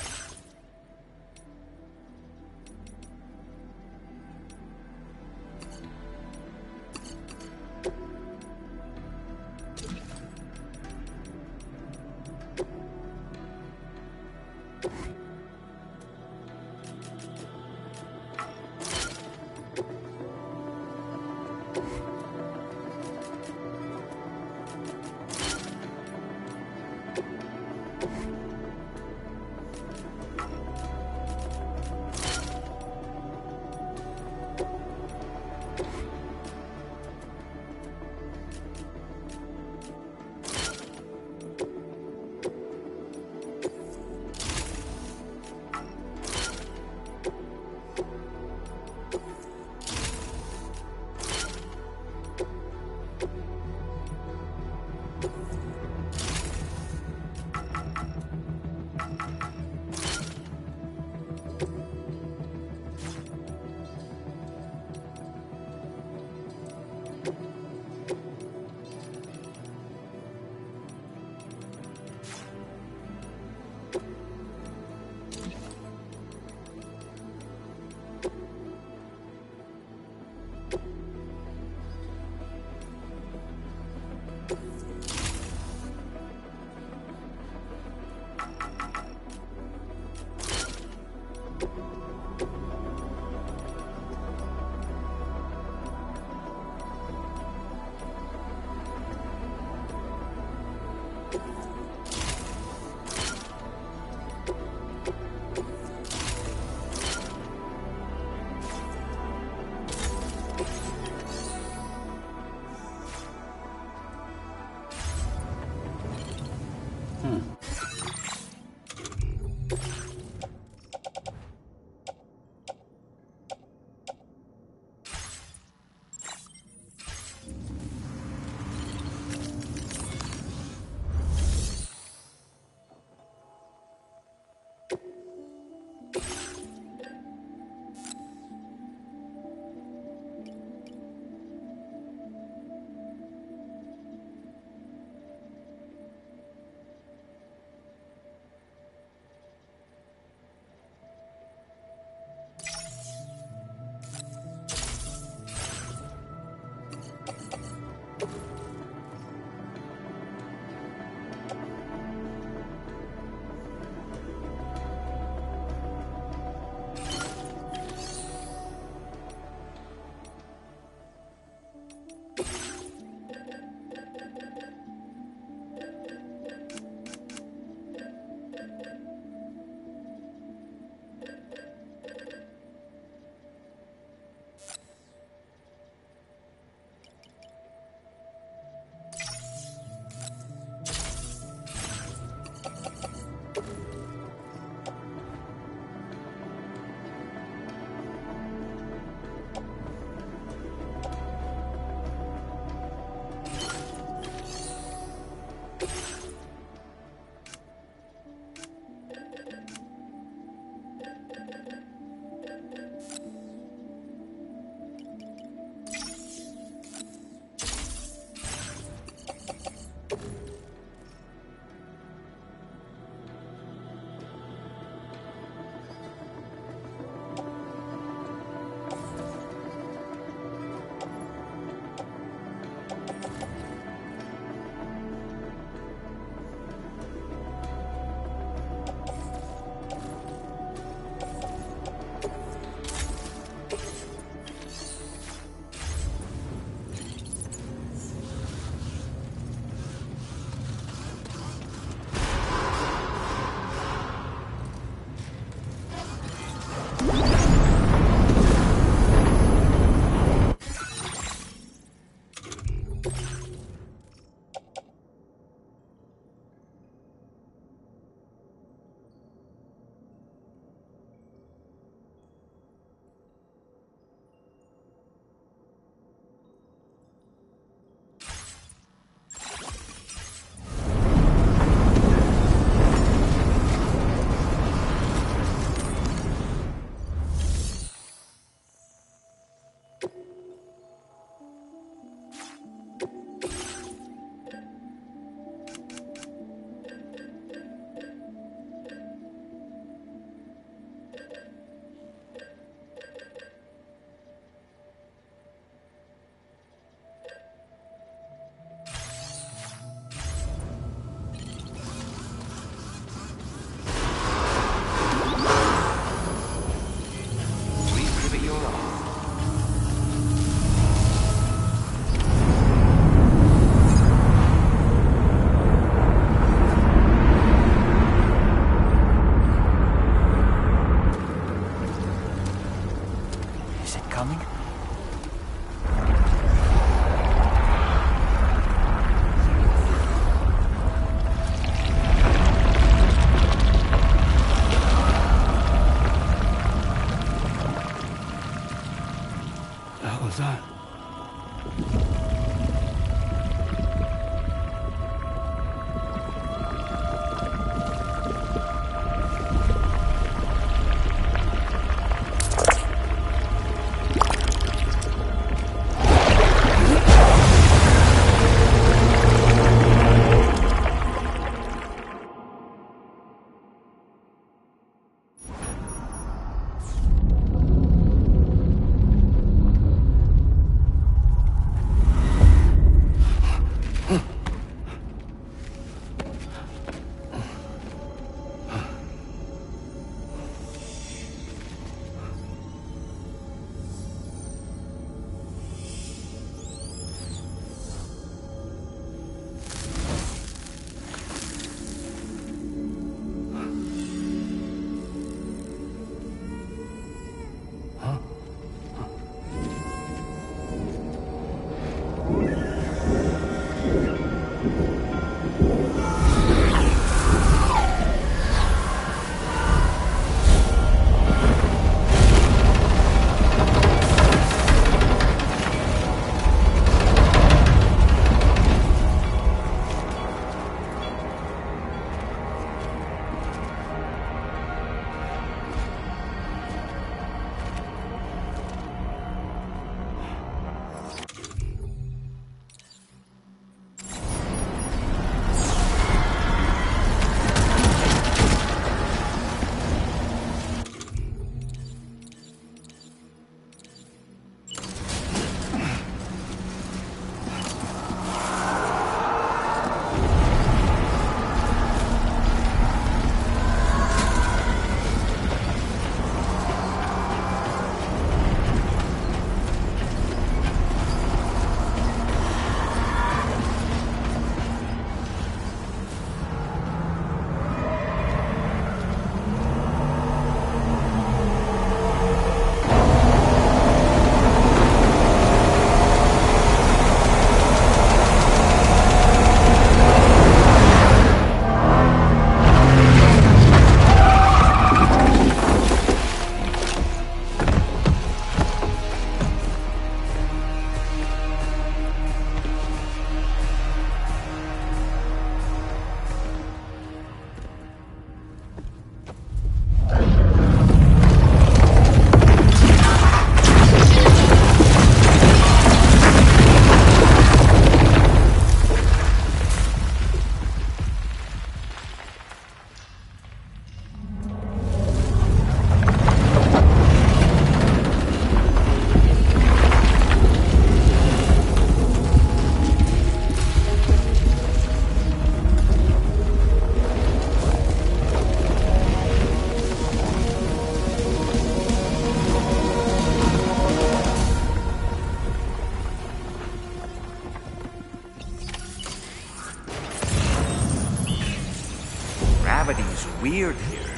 [SPEAKER 2] weird here.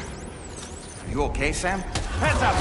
[SPEAKER 2] Are you okay, Sam? Hands up!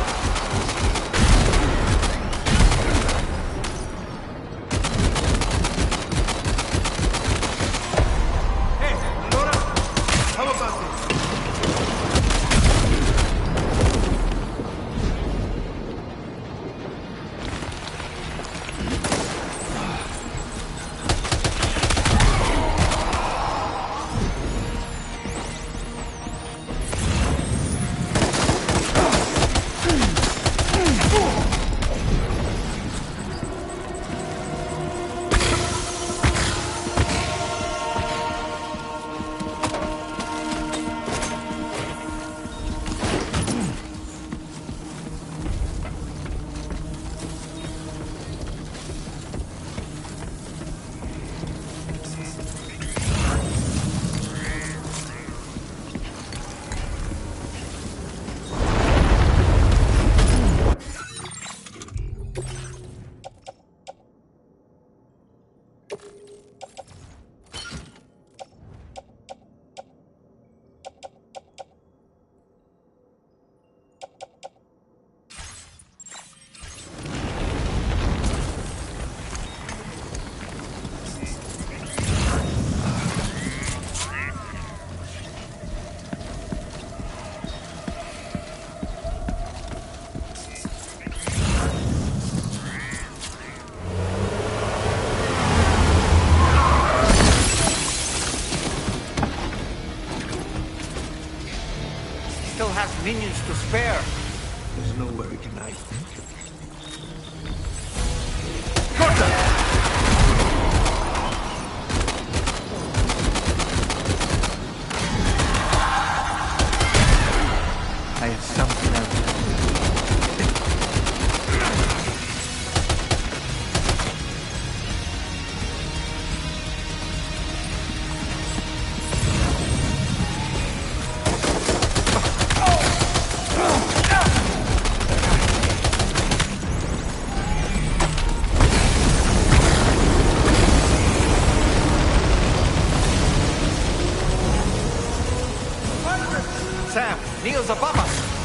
[SPEAKER 2] Still has minions to spare.
[SPEAKER 9] There's nowhere we can hide. I have something else.
[SPEAKER 2] Sam, Neil's above us.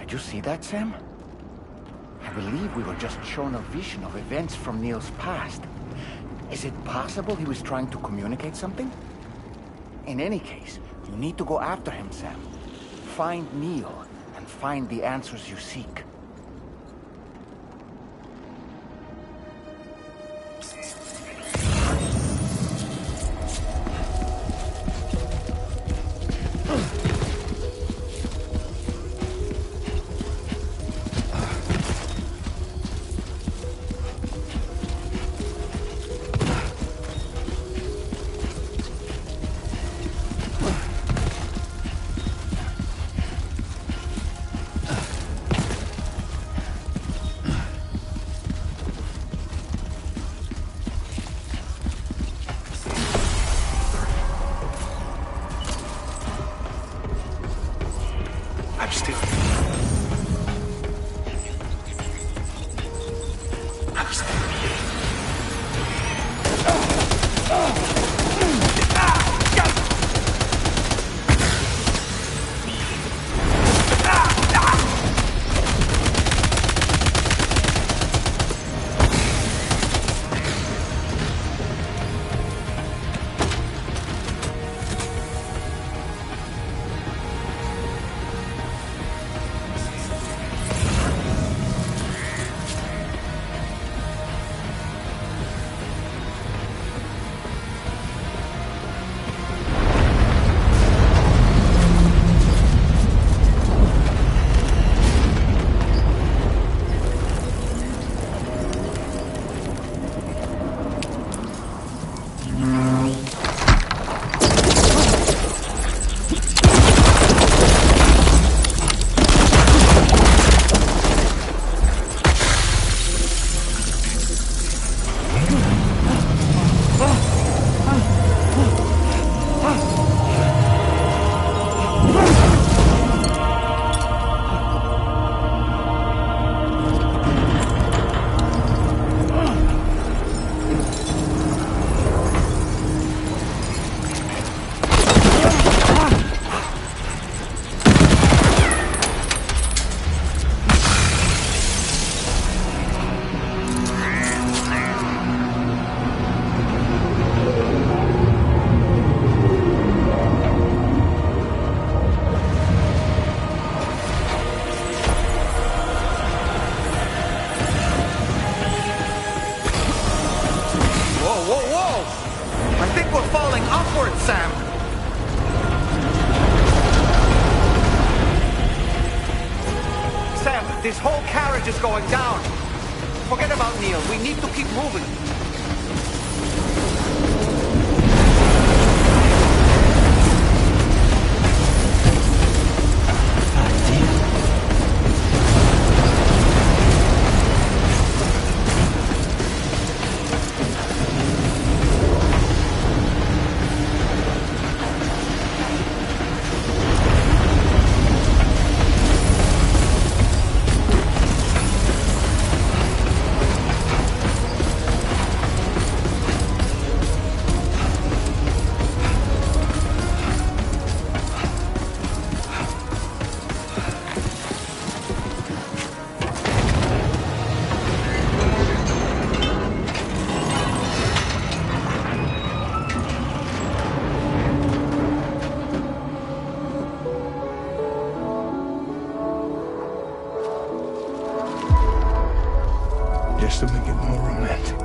[SPEAKER 12] Did you see that, Sam? I believe we were just shown a vision of events from Neil's past. Is it possible he was trying to communicate something? In any case, you need to go after him, Sam. Find Neil, and find the answers you seek.
[SPEAKER 2] This whole carriage is going down. Forget about Neil. We need to keep moving.
[SPEAKER 9] Just to make it more romantic.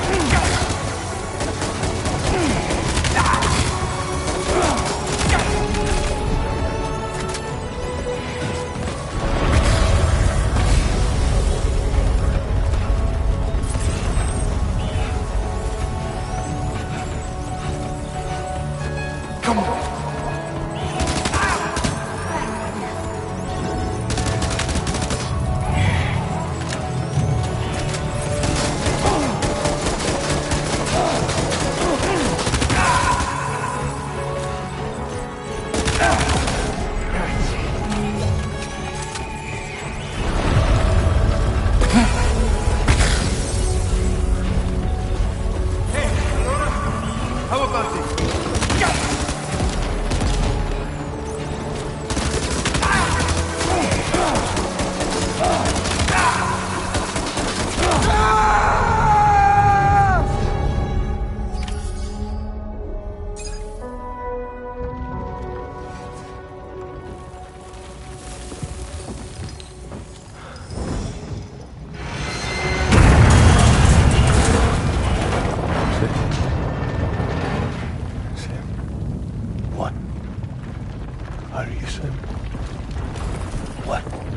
[SPEAKER 10] Go!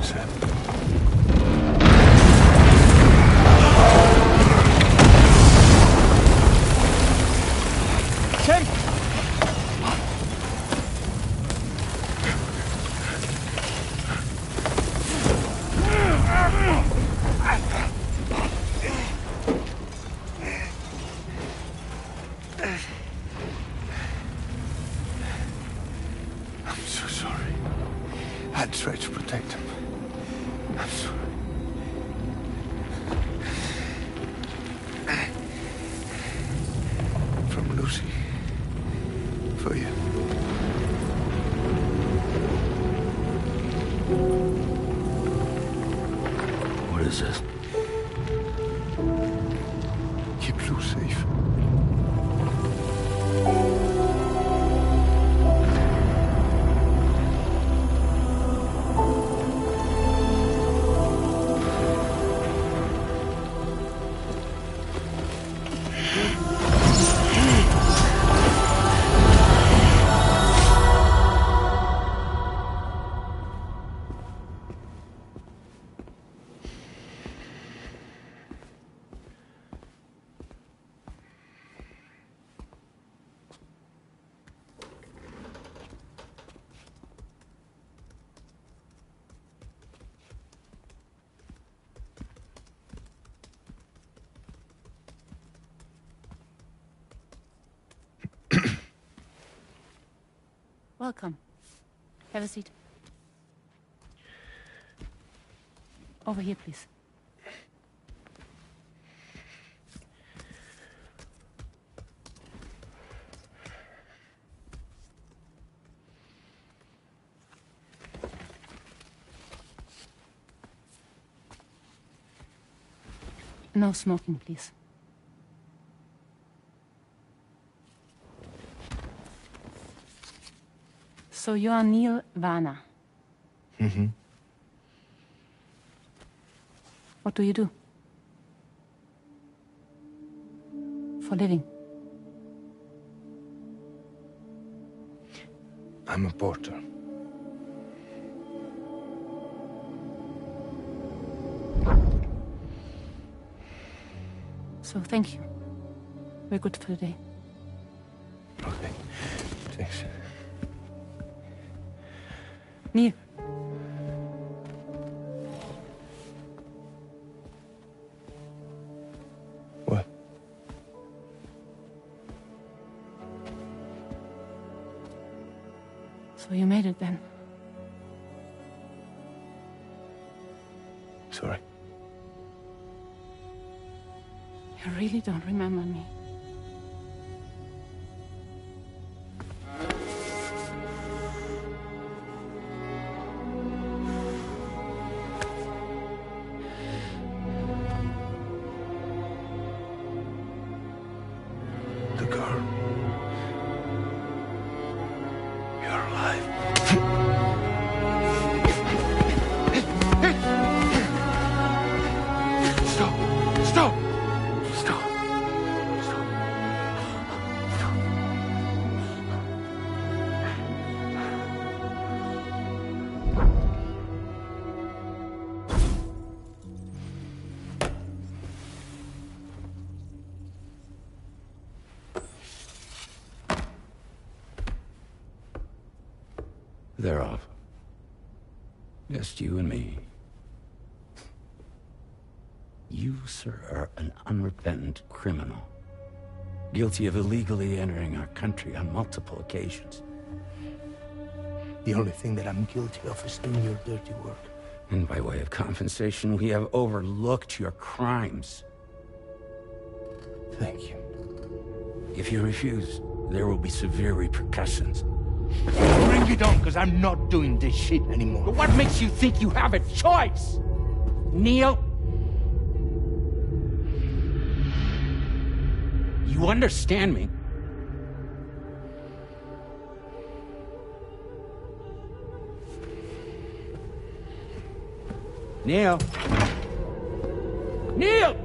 [SPEAKER 9] Sam.
[SPEAKER 12] Sam!
[SPEAKER 9] I'm so sorry. I tried to protect him. I'm sorry. From Lucy. For you.
[SPEAKER 13] What is this?
[SPEAKER 9] Keep Lou safe.
[SPEAKER 14] Welcome. Have a seat. Over here, please. No smoking, please. So you are Neil Varner.
[SPEAKER 9] Mm-hmm.
[SPEAKER 14] What do you do? For a living?
[SPEAKER 9] I'm a porter.
[SPEAKER 14] So thank you. We're good for the day.
[SPEAKER 9] Okay. Thanks.
[SPEAKER 14] Neil.
[SPEAKER 9] What?
[SPEAKER 14] So you made it then?
[SPEAKER 9] Sorry.
[SPEAKER 14] You really don't remember me.
[SPEAKER 9] The girl. You're alive. Stop! Stop! Stop! Stop!
[SPEAKER 13] They're off. Just you and me. You, sir, are an unrepentant criminal. Guilty of illegally entering our country on multiple occasions.
[SPEAKER 4] The only thing that I'm guilty of is doing your dirty work.
[SPEAKER 13] And by way of compensation, we have overlooked your crimes.
[SPEAKER 4] Thank you.
[SPEAKER 13] If you refuse, there will be severe repercussions.
[SPEAKER 4] Bring it on, because I'm not doing this shit anymore.
[SPEAKER 13] But what makes you think you have a choice? Neil? You understand me? Neil? Neil!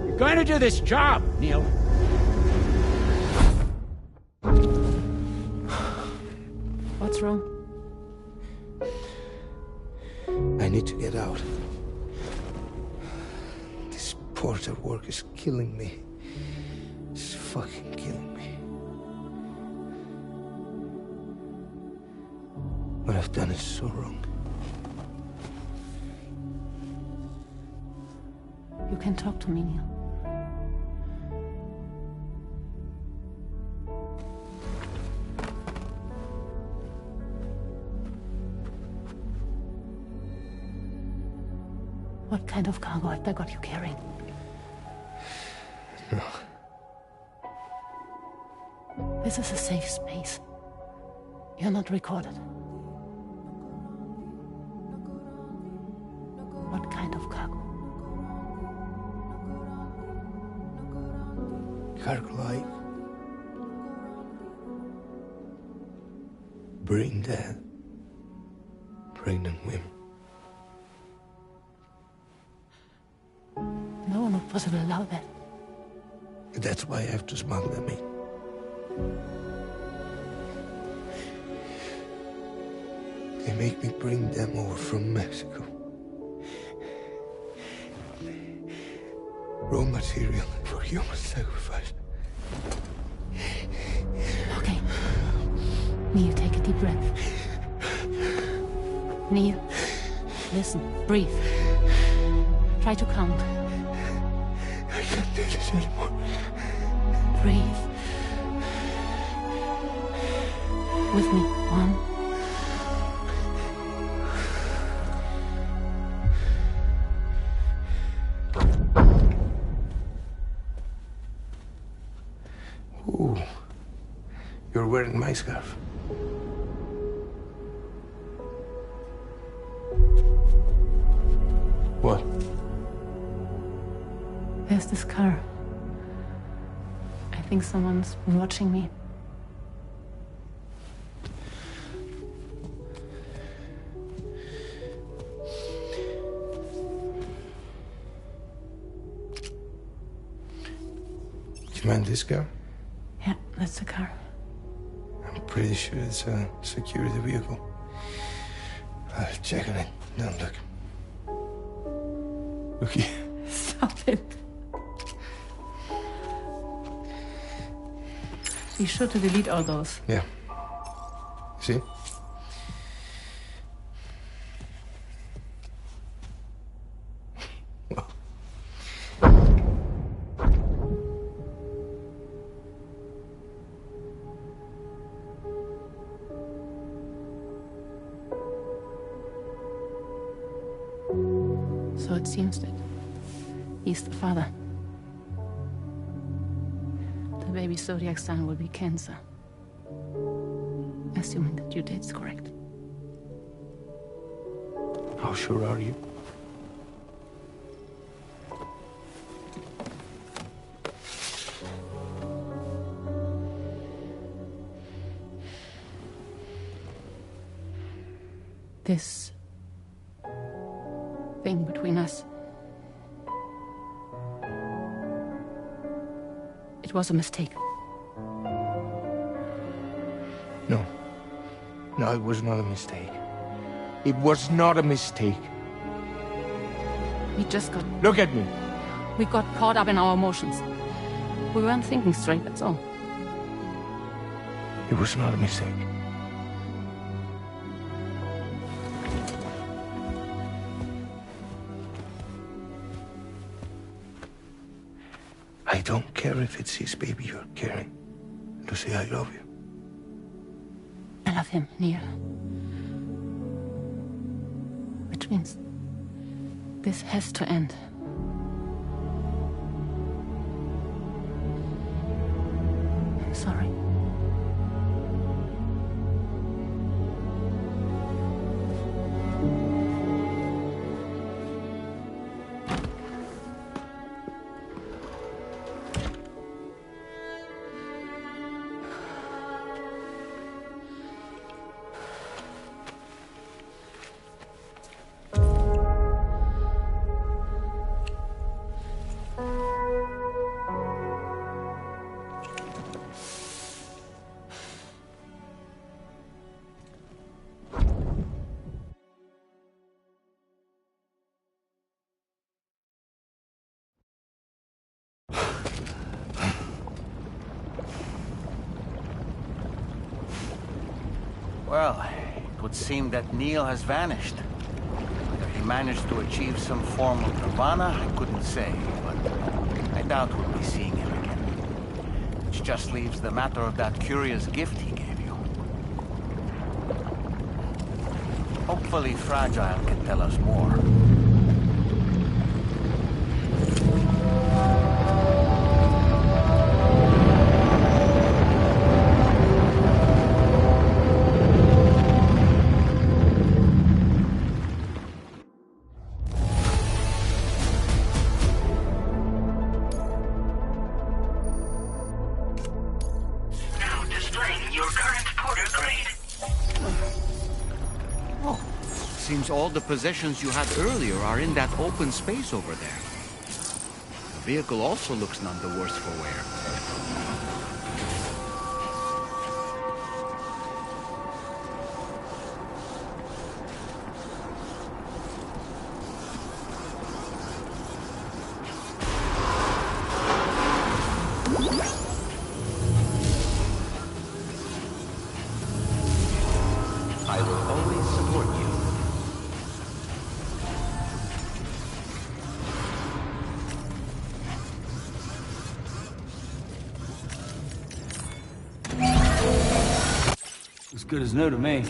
[SPEAKER 13] You're going to do this job, Neil.
[SPEAKER 14] What's wrong?
[SPEAKER 4] need to get out. This porter work is killing me. It's fucking killing me. What I've done is so wrong.
[SPEAKER 14] You can talk to me, Neil. What kind of cargo have they got you carrying?
[SPEAKER 4] No.
[SPEAKER 14] This is a safe space. You're not recorded. What kind of cargo?
[SPEAKER 4] Cargo like brain dead, pregnant women.
[SPEAKER 14] No one would possibly allow that.
[SPEAKER 4] That's why I have to smuggle them in. They make me bring them over from Mexico. Raw material for human sacrifice.
[SPEAKER 14] Okay. Neil, take a deep breath. Neil, listen, breathe. Try to count.
[SPEAKER 4] I can't do this anymore.
[SPEAKER 14] Breathe. With me. 1.
[SPEAKER 4] Ooh, you're wearing my scarf. What?
[SPEAKER 14] There's this car. I think someone's been watching me.
[SPEAKER 4] Do you mind this car?
[SPEAKER 14] Yeah, that's the car.
[SPEAKER 4] I'm pretty sure it's a security vehicle. I'll check on it. Don't look. Look here.
[SPEAKER 14] Stop it. Be sure to delete all those.
[SPEAKER 4] Yeah. See?
[SPEAKER 14] So it seems that he's the father. The baby zodiac sign will be Cancer. Assuming the due date's correct.
[SPEAKER 4] How sure are you?
[SPEAKER 14] This thing between us. It was a mistake.
[SPEAKER 4] No. No, it was not a mistake. It was not a mistake.
[SPEAKER 14] We just got...
[SPEAKER 4] Look at me.
[SPEAKER 14] We got caught up in our emotions. We weren't thinking straight, that's all.
[SPEAKER 4] It was not a mistake. I don't care if it's his baby you're carrying. Lucy, I love you.
[SPEAKER 14] I love him, Neil. Which means this has to end. I'm sorry.
[SPEAKER 12] Well, it would seem that Neil has vanished. Whether he managed to achieve some form of nirvana, I couldn't say, but I doubt we'll be seeing him again. Which just leaves the matter of that curious gift he gave you. Hopefully Fragile can tell us more.
[SPEAKER 2] All the possessions you had earlier are in that open space over there. The vehicle also looks none the worse for wear.
[SPEAKER 15] I will always support you.
[SPEAKER 16] As good as new to me.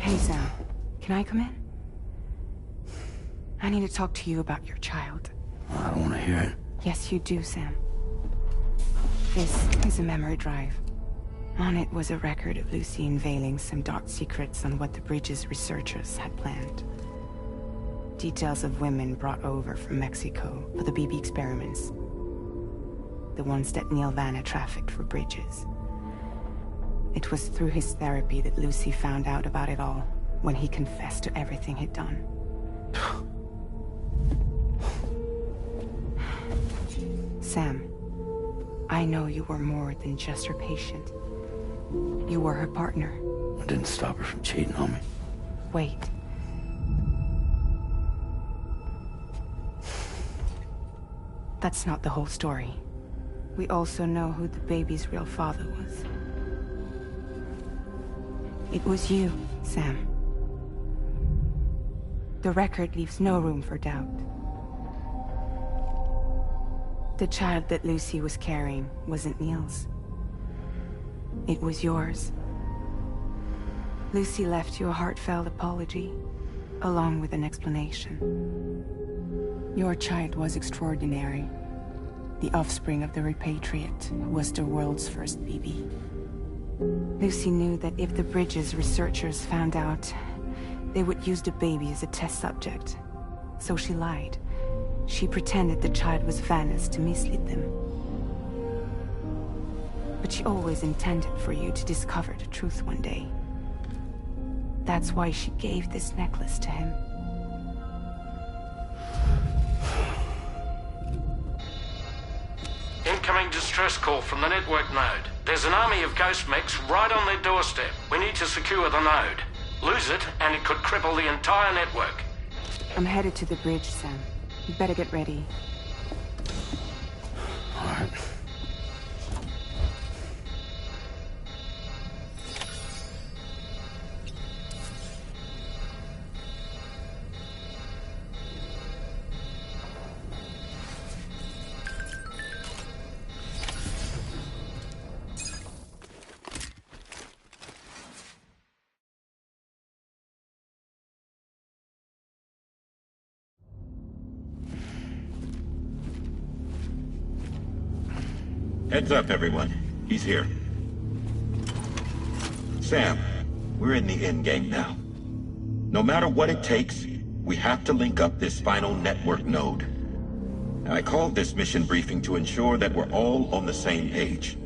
[SPEAKER 17] Hey, Sam. Can I come in? I need to talk to you about your child.
[SPEAKER 13] I don't want to hear it.
[SPEAKER 17] Yes, you do, Sam. This is a memory drive. On it was a record of Lucy unveiling some dark secrets on what the Bridges researchers had planned. Details of women brought over from Mexico for the BB experiments. The ones that Neil Vanna trafficked for Bridges. It was through his therapy that Lucy found out about it all, when he confessed to everything he'd done. Sam, I know you were more than just her patient. You were her partner.
[SPEAKER 13] I didn't stop her from cheating on me.
[SPEAKER 17] Wait. That's not the whole story. We also know who the baby's real father was. It was you, Sam. The record leaves no room for doubt. The child that Lucy was carrying wasn't Neil's. It was yours. Lucy left you a heartfelt apology, along with an explanation. Your child was extraordinary. The offspring of the repatriate who was the world's first BB. Lucy knew that if the Bridges researchers found out, they would use the baby as a test subject. So she lied. She pretended the child was Vanna's to mislead them. But But she always intended for you to discover the truth one day. That's why she gave this necklace to him.
[SPEAKER 1] Incoming distress call from the network node. There's an army of ghost mechs right on their doorstep. We need to secure the node. Lose it, and it could cripple the entire network.
[SPEAKER 17] I'm headed to the bridge, Sam. You better get ready.
[SPEAKER 2] All right.
[SPEAKER 6] Heads up, everyone. He's here. Sam, we're in the endgame now. No matter what it takes, we have to link up this final network node. I called this mission briefing to ensure that we're all on the same page.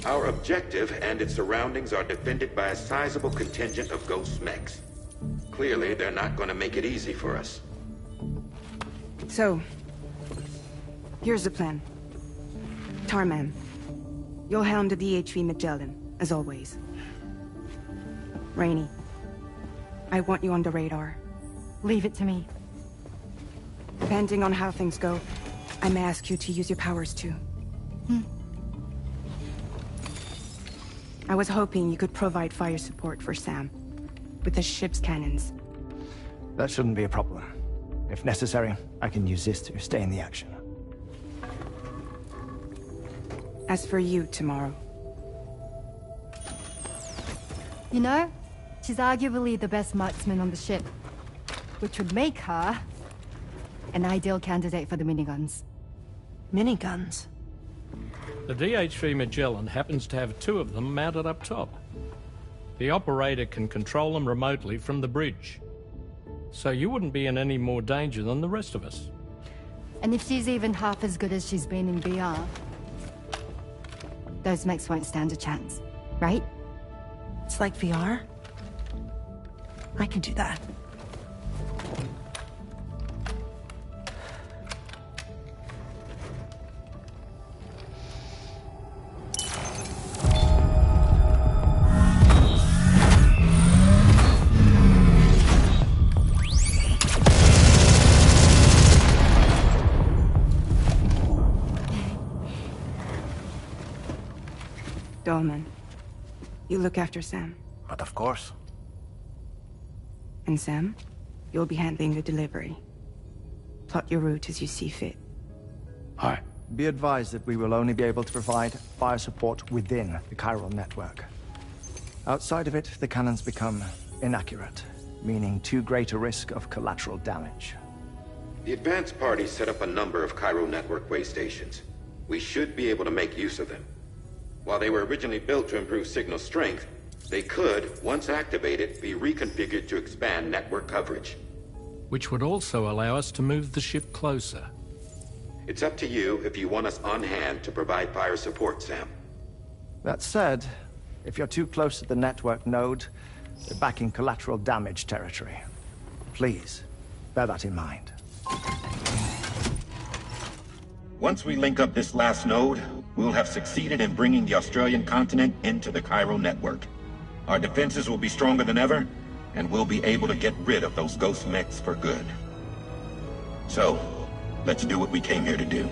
[SPEAKER 6] Our objective and its surroundings are defended by a sizable contingent of ghost mechs. Clearly, they're not going to make it easy for us.
[SPEAKER 17] So, here's the plan. Tarman, you'll helm the DHV Magellan, as always. Rainey, I want you on the radar.
[SPEAKER 16] Leave it to me.
[SPEAKER 17] Depending on how things go, I may ask you to use your powers too. I was hoping you could provide fire support for Sam, with the ship's cannons.
[SPEAKER 18] That shouldn't be a problem. If necessary, I can use this to stay in the action.
[SPEAKER 17] As for you, tomorrow.
[SPEAKER 16] You know, she's arguably the best marksman on the ship, which would make her an ideal candidate for the miniguns.
[SPEAKER 17] Miniguns?
[SPEAKER 1] The DHV Magellan happens to have 2 of them mounted up top. The operator can control them remotely from the bridge. So you wouldn't be in any more danger than the rest of us.
[SPEAKER 16] And if she's even half as good as she's been in VR, those mechs won't stand a chance, right?
[SPEAKER 19] It's like VR? I can do that.
[SPEAKER 17] Dolman, you look after Sam.
[SPEAKER 18] But of course.
[SPEAKER 17] And Sam, you'll be handling the delivery. Plot your route as you see fit.
[SPEAKER 18] All right. Be advised that we will only be able to provide fire support within the chiral network. Outside of it, the cannons become inaccurate, meaning too great a risk of collateral damage.
[SPEAKER 6] The advanced party set up a number of chiral network way stations. We should be able to make use of them. While they were originally built to improve signal strength, they could, once activated, be reconfigured to expand network coverage.
[SPEAKER 1] Which would also allow us to move the ship closer.
[SPEAKER 6] It's up to you if you want us on hand to provide fire support, Sam.
[SPEAKER 18] That said, if you're too close to the network node, you're back in collateral damage territory. Please, bear that in mind.
[SPEAKER 6] Once we link up this last node, we'll have succeeded in bringing the Australian continent into the chiral network. Our defenses will be stronger than ever, and we'll be able to get rid of those ghost mechs for good. So, let's do what we came here to do.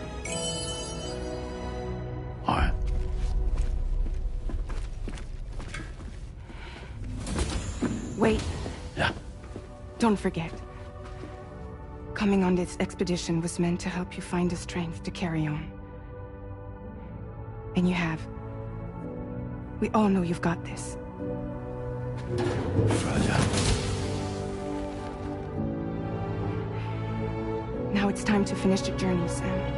[SPEAKER 2] All right.
[SPEAKER 17] Wait.
[SPEAKER 2] Yeah?
[SPEAKER 17] Don't forget. Coming on this expedition was meant to help you find the strength to carry on. And you have. We all know you've got this.
[SPEAKER 2] Fragile.
[SPEAKER 17] Now it's time to finish the journey, Sam.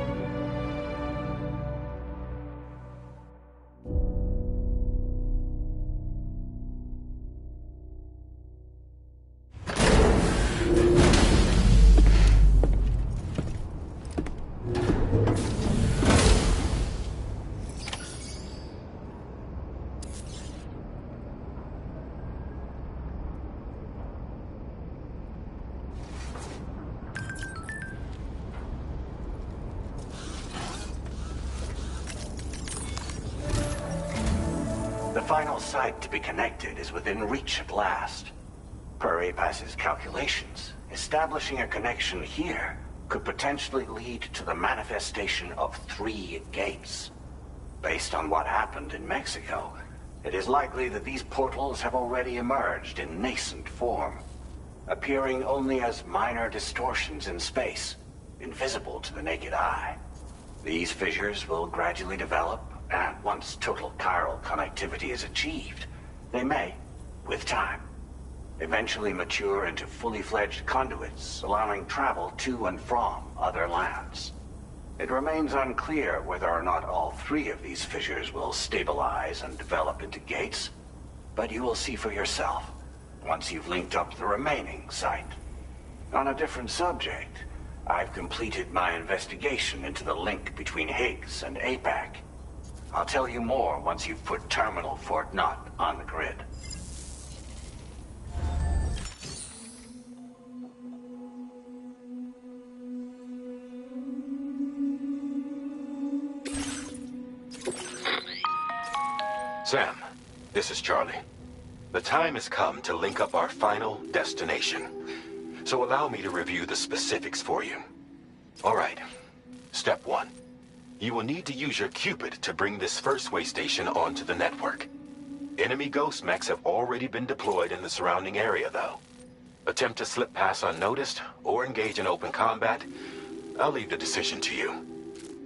[SPEAKER 20] final site to be connected is within reach at last. Per APAS's calculations, establishing a connection here could potentially lead to the manifestation of 3 gates. Based on what happened in Mexico, it is likely that these portals have already emerged in nascent form, appearing only as minor distortions in space, invisible to the naked eye. These fissures will gradually develop, and once total chiral connectivity is achieved, they may, with time, eventually mature into fully fledged conduits, allowing travel to and from other lands. It remains unclear whether or not all 3 of these fissures will stabilize and develop into gates, but you will see for yourself once you've linked up the remaining site. On a different subject, I've completed my investigation into the link between Higgs and APAC. I'll tell you more once you've put Terminal Fort Knott on the grid.
[SPEAKER 6] Sam, this is Charlie. The time has come to link up our final destination. So allow me to review the specifics for you. All right. Step 1. You will need to use your Cupid to bring this first way station onto the network. Enemy ghost mechs have already been deployed in the surrounding area, though. Attempt to slip past unnoticed or engage in open combat, I'll leave the decision to you.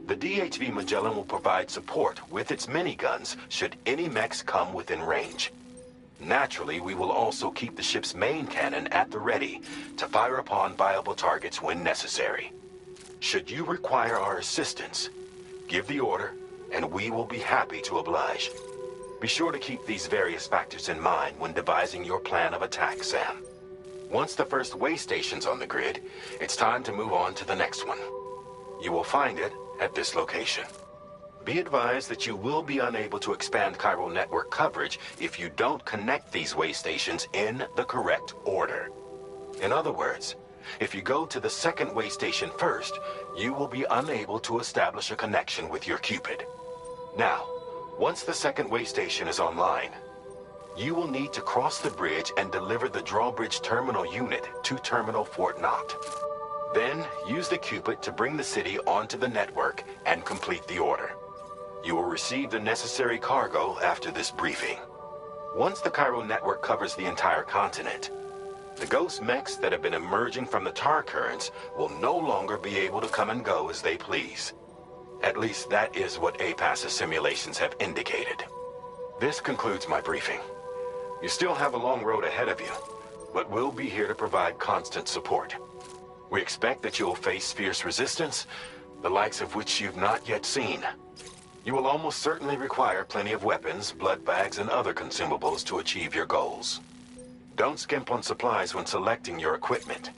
[SPEAKER 6] The DHV Magellan will provide support with its miniguns should any mechs come within range. Naturally, we will also keep the ship's main cannon at the ready to fire upon viable targets when necessary. Should you require our assistance, give the order, and we will be happy to oblige. Be sure to keep these various factors in mind when devising your plan of attack, Sam. Once the first way station's on the grid, it's time to move on to the next one. You will find it at this location. Be advised that you will be unable to expand chiral network coverage if you don't connect these way stations in the correct order. In other words, if you go to the second way station first, you will be unable to establish a connection with your Cupid. Now, once the second way station is online, you will need to cross the bridge and deliver the drawbridge terminal unit to Terminal Fort Knott. Then, use the Cupid to bring the city onto the network and complete the order. You will receive the necessary cargo after this briefing. Once the chiral network covers the entire continent, the ghost mechs that have been emerging from the tar currents will no longer be able to come and go as they please. At least that is what APAS's simulations have indicated. This concludes my briefing. You still have a long road ahead of you, but we'll be here to provide constant support. We expect that you will face fierce resistance, the likes of which you've not yet seen. You will almost certainly require plenty of weapons, blood bags, and other consumables to achieve your goals. Don't skimp on supplies when selecting your equipment.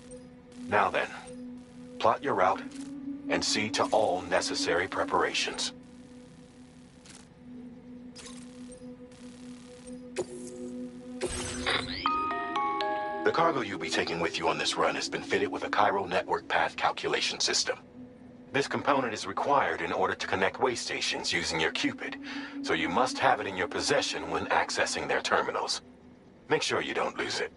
[SPEAKER 6] Now then, plot your route and see to all necessary preparations. The cargo you'll be taking with you on this run has been fitted with a chiral network path calculation system. This component is required in order to connect way stations using your Cupid, so you must have it in your possession when accessing their terminals. Make sure you don't lose it.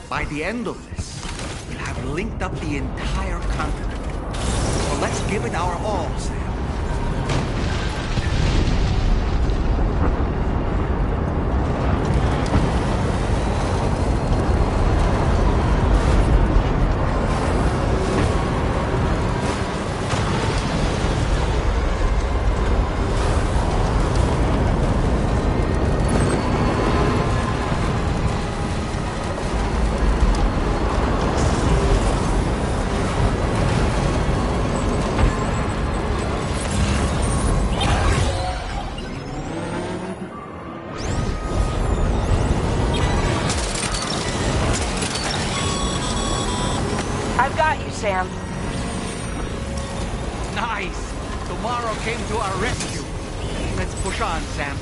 [SPEAKER 2] By the end of this, we'll have linked up the entire continent. So let's give it our all, Sam.
[SPEAKER 19] Sam.
[SPEAKER 2] Nice! Tomorrow came to our rescue. Let's push on, Sam.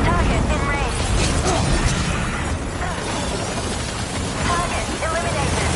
[SPEAKER 8] Target in range. Target eliminated.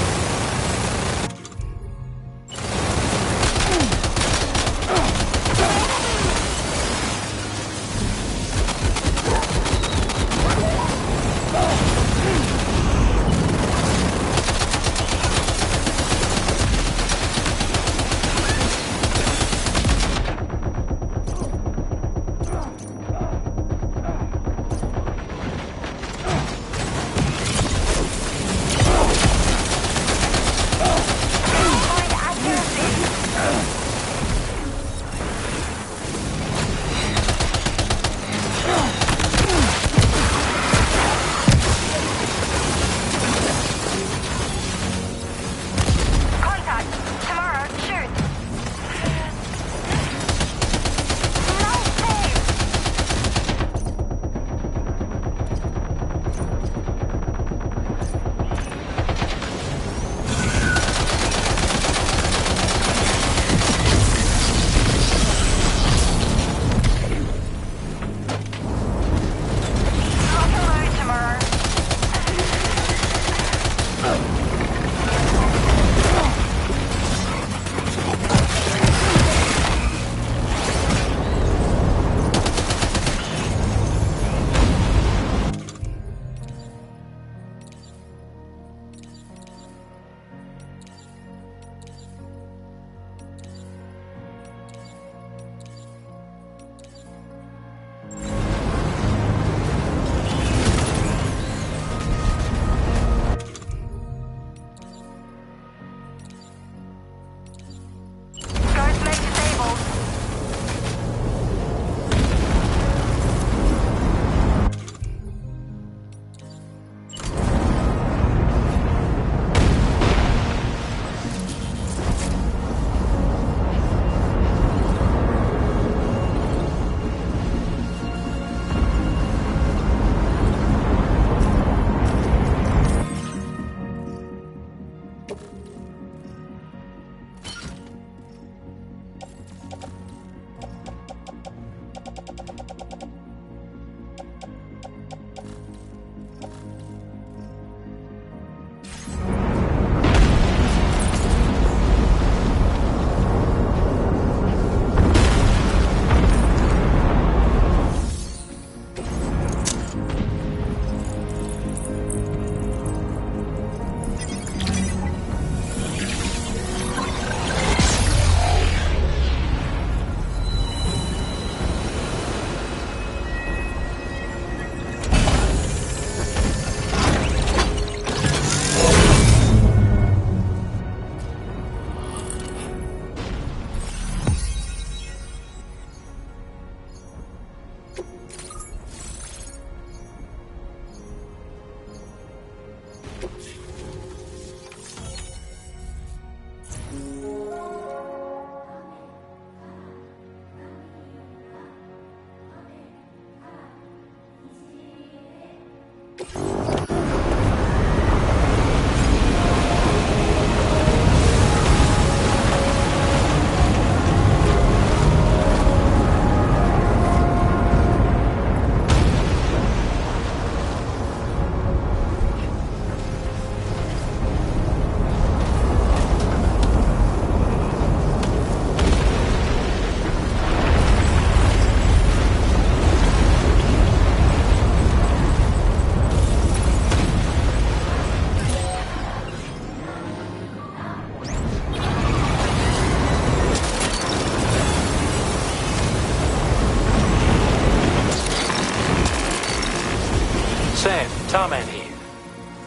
[SPEAKER 1] Sam, Tarman here.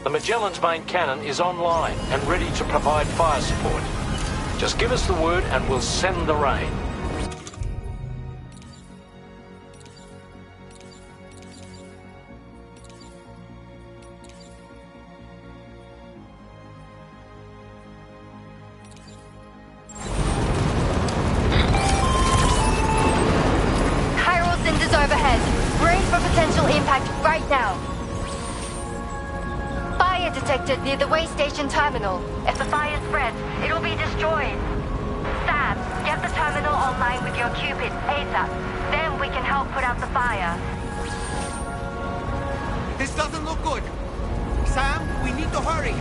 [SPEAKER 1] The Magellan's main cannon is online and ready to provide fire support. Just give us the word and we'll send the rain.
[SPEAKER 16] Chiral cinders overhead. Brace for potential impact right now. Fire detected. detected near the way station terminal.
[SPEAKER 21] If the fire spreads, it'll be destroyed. Sam, get the terminal online with your Cupid, ASAP. Then we can help put out the fire.
[SPEAKER 2] This doesn't look good. Sam, we need to hurry.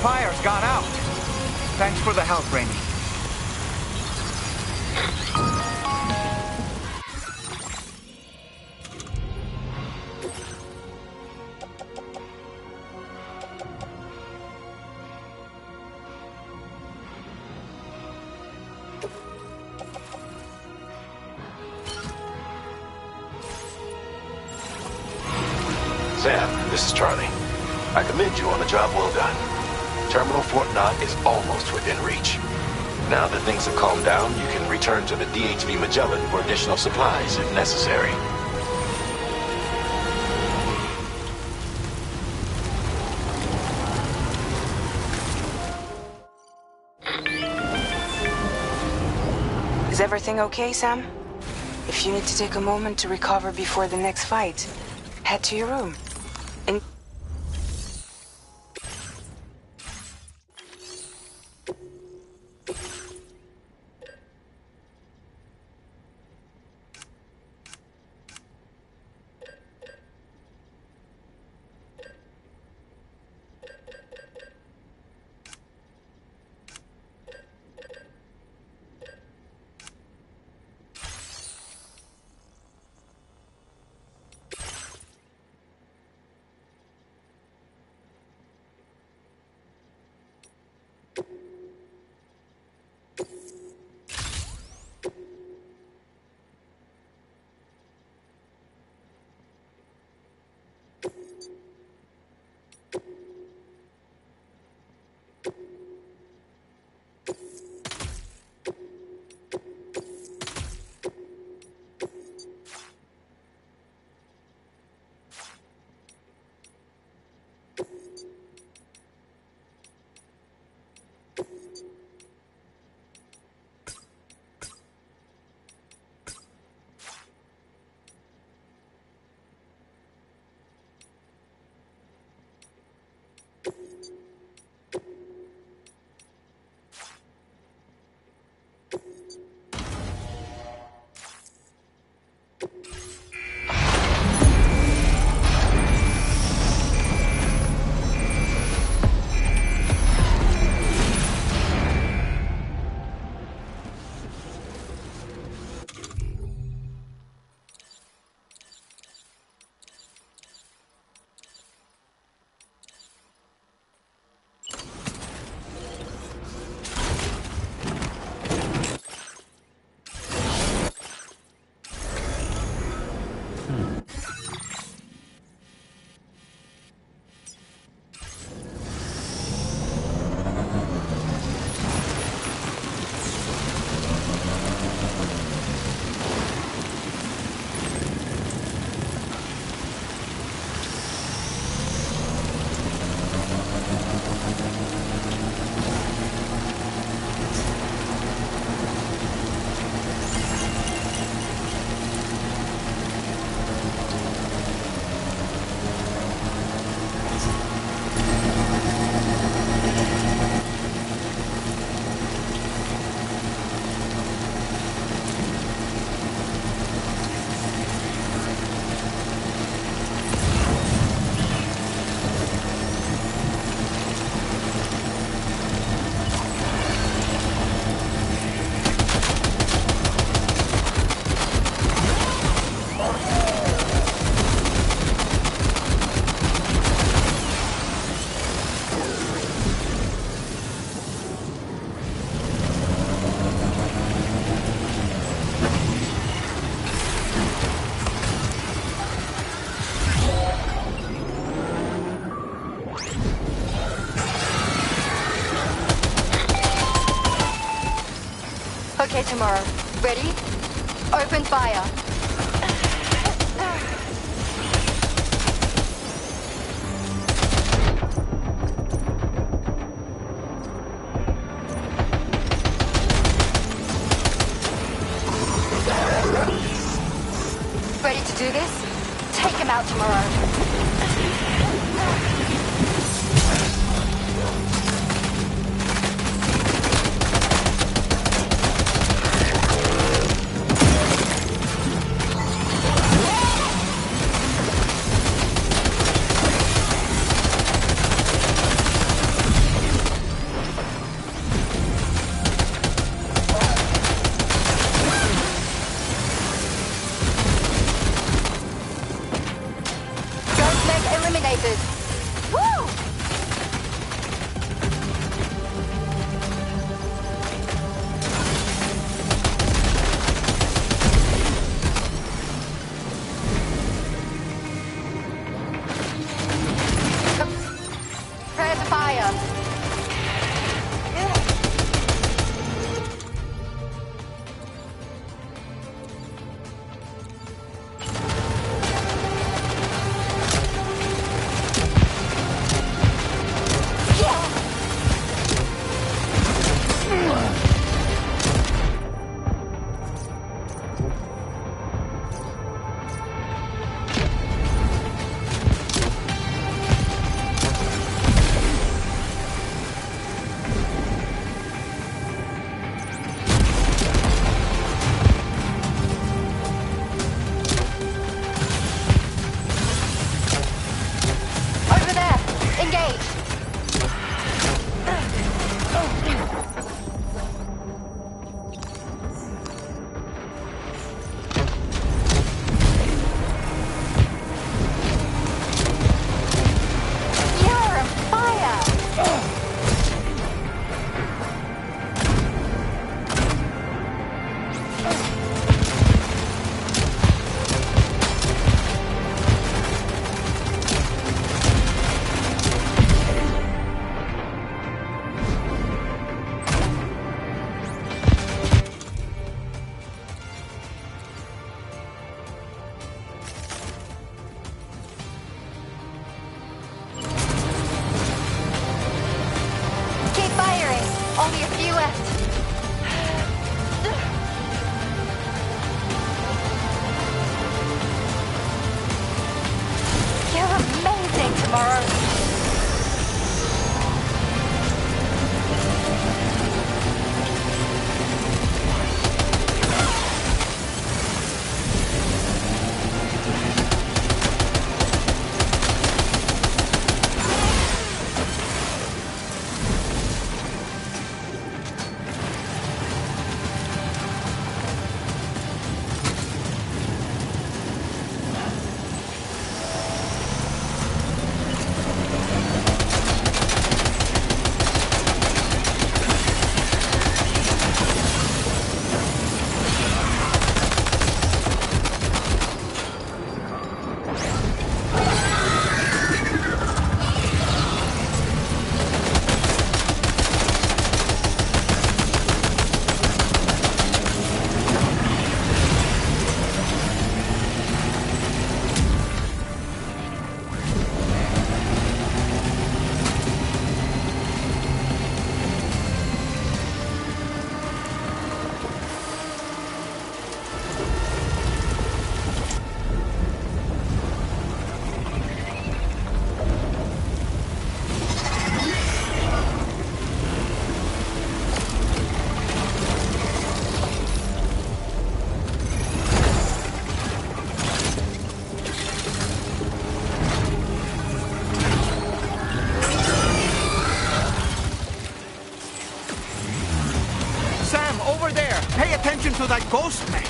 [SPEAKER 12] Fire's gone out. Thanks for the help, Rainey.
[SPEAKER 6] Sam, this is Charlie. I commend you on the job well done. Terminal Fort Knott is almost within reach. Now that things have calmed down, you can return to the DHV Magellan for additional supplies if necessary.
[SPEAKER 17] Is everything okay, Sam? If you need to take a moment to recover before the next fight, head to your room. And
[SPEAKER 8] Okay, tomorrow. Ready? Open fire. Ready to do this? Take him out tomorrow. Eliminated. Woo! Prepare to fire. Over there. Engage. You're on fire. Keep firing. Only a few left. You're amazing, tomorrow.
[SPEAKER 2] Sam, over there! Pay attention to that ghost mech!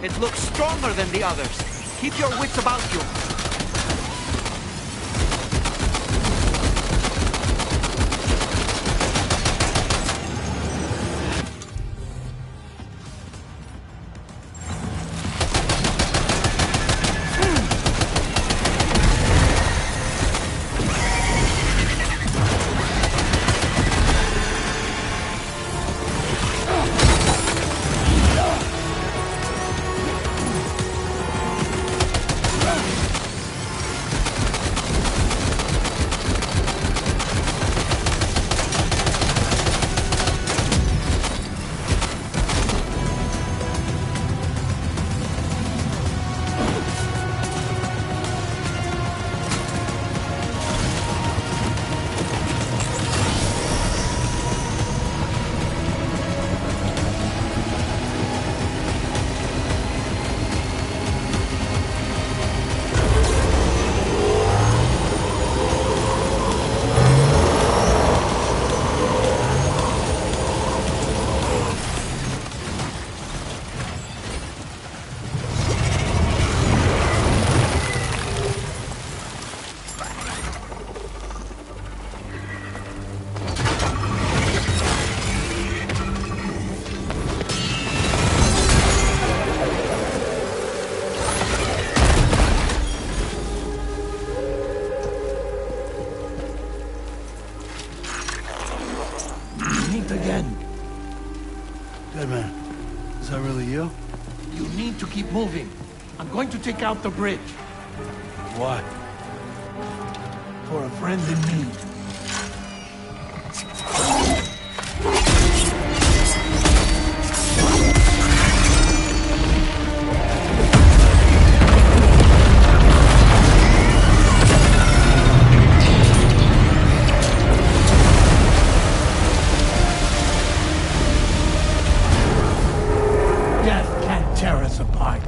[SPEAKER 2] It looks stronger than the others. Keep your wits about you.
[SPEAKER 5] Deadman, is that really you?
[SPEAKER 22] You need to keep moving. I'm going to take out the bridge.
[SPEAKER 5] Why?
[SPEAKER 22] For a friend in need. Death can't tear us apart.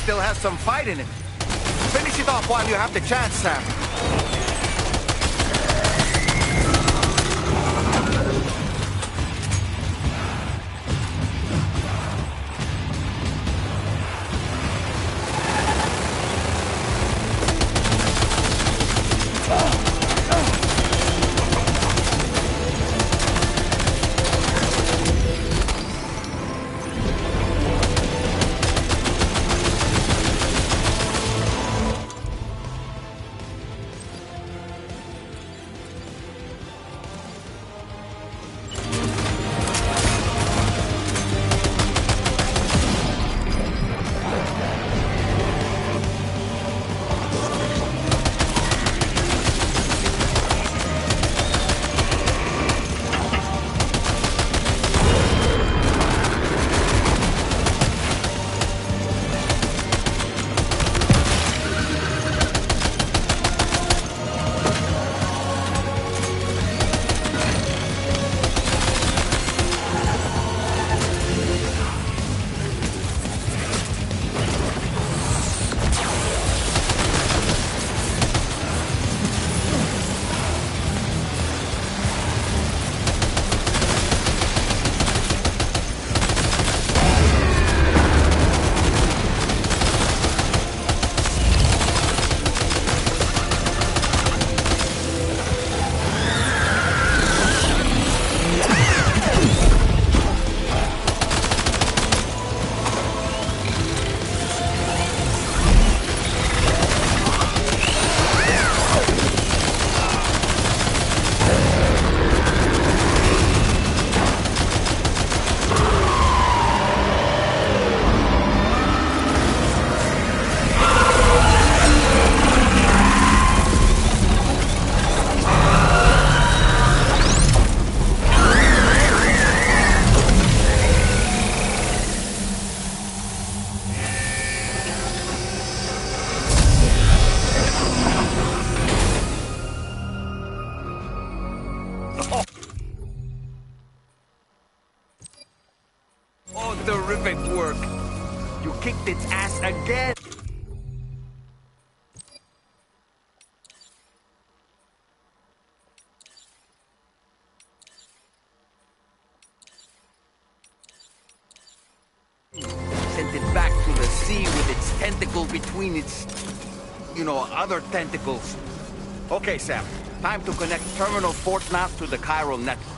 [SPEAKER 2] Still has some fight in it. Finish it off while you have the chance, Sam. Terrific work. You kicked its ass again. sent it back to the sea with its tentacle between its, other tentacles. Okay, Sam. Time to connect Terminal Fort Knox to the chiral network.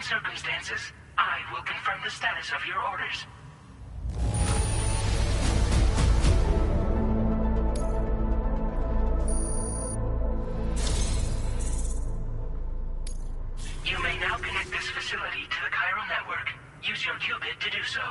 [SPEAKER 3] Circumstances, I will confirm the status of your orders. You may now connect this facility to the chiral network. Use your qubit to do so.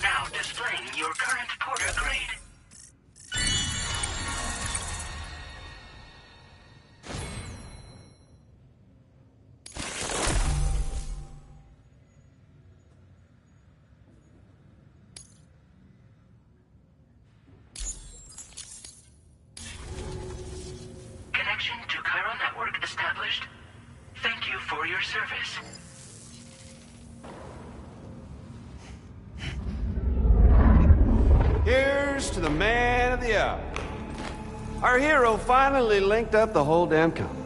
[SPEAKER 3] Now displaying your current porter grade. Connection to chiral network established. Thank you for your service.
[SPEAKER 7] Here's to the man of the hour. Our hero finally linked up the whole damn company.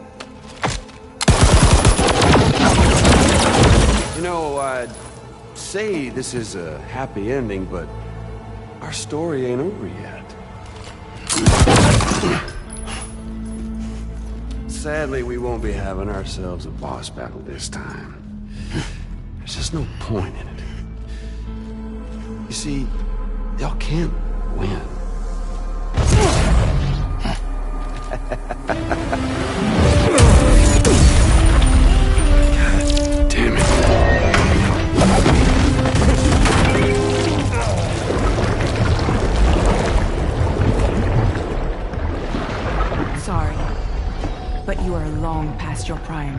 [SPEAKER 7] I'd say this is a happy ending, but our story ain't over yet. Sadly, we won't be having ourselves a boss battle this time. There's just no point in it. You see, y'all can't win. God damn it.
[SPEAKER 17] Sorry, but you are long past your prime.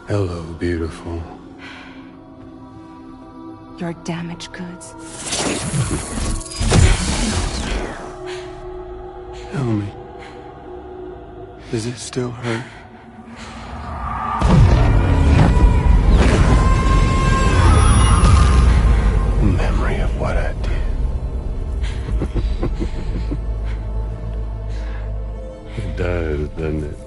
[SPEAKER 7] Hello, beautiful.
[SPEAKER 17] Your damaged goods.
[SPEAKER 7] Tell me, does it still hurt? Memory of what I did. It does, doesn't it?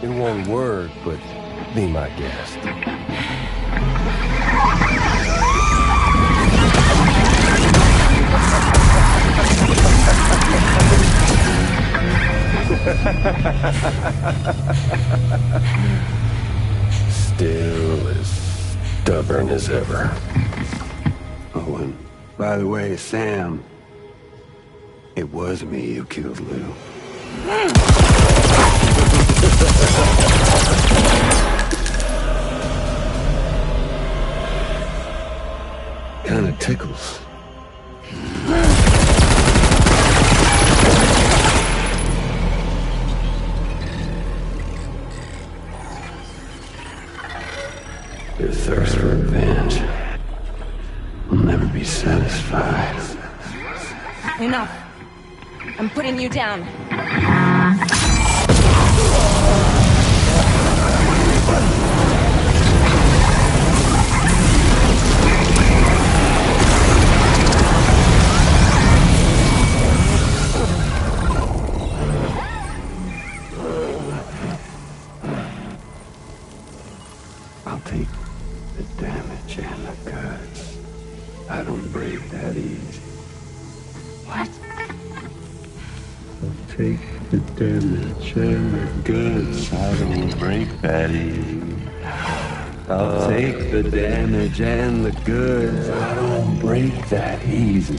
[SPEAKER 7] In one word, but be my guest. Still as stubborn as ever. Oh, and by the way, Sam, It was me who killed Lou. Kinda tickles. Your thirst for revenge will never be satisfied.
[SPEAKER 14] Enough. I'm putting you down.
[SPEAKER 7] I'll take the damage and the goods. I don't break that easy.
[SPEAKER 14] What?
[SPEAKER 7] I'll take the damage and the goods. I don't break that easy. I'll take the damage and the goods. I don't break that easy.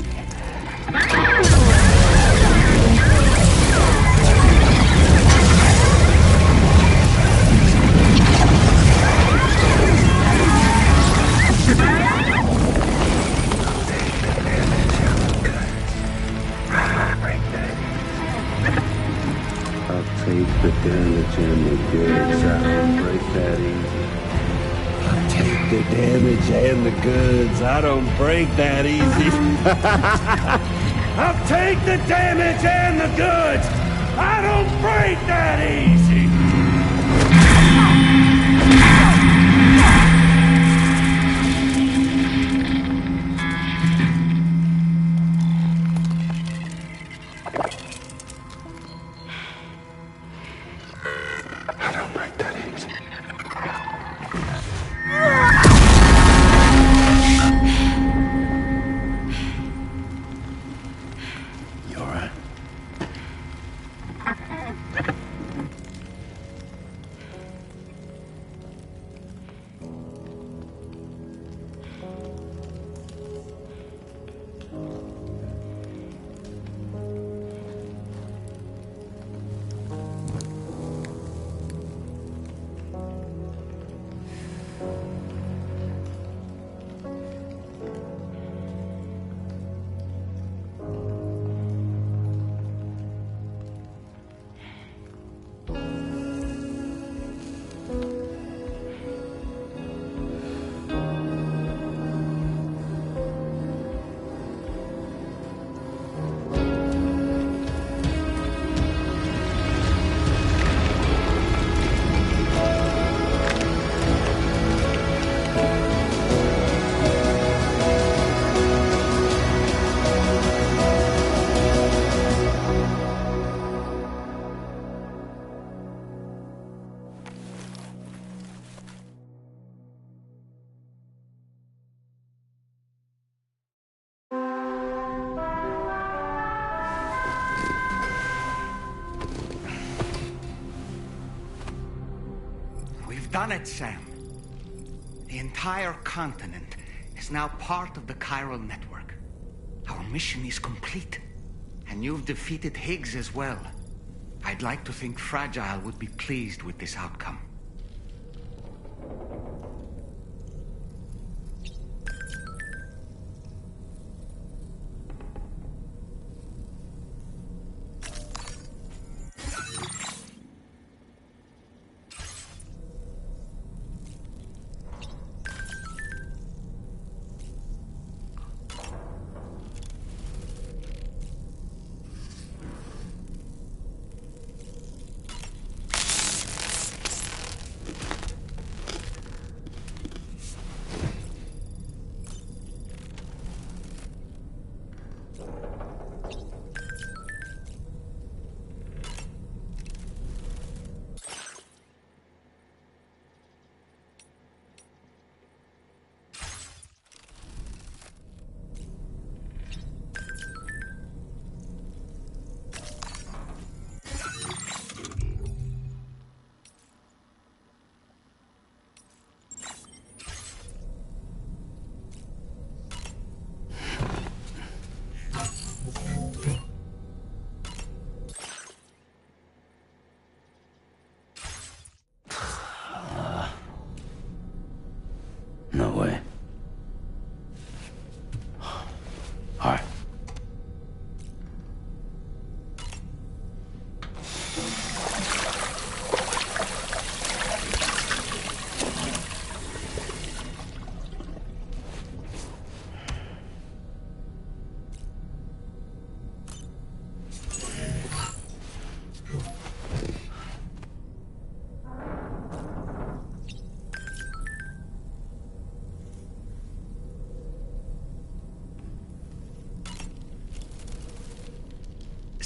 [SPEAKER 7] Take the damage and the goods. I don't break that easy. I'll take the damage and the goods. I don't break that easy. I'll take the damage and the goods. I don't break that easy.
[SPEAKER 2] We've done it, Sam. The entire continent is now part of the chiral network. Our mission is complete. And you've defeated Higgs as well. I'd like to think Fragile would be pleased with this outcome.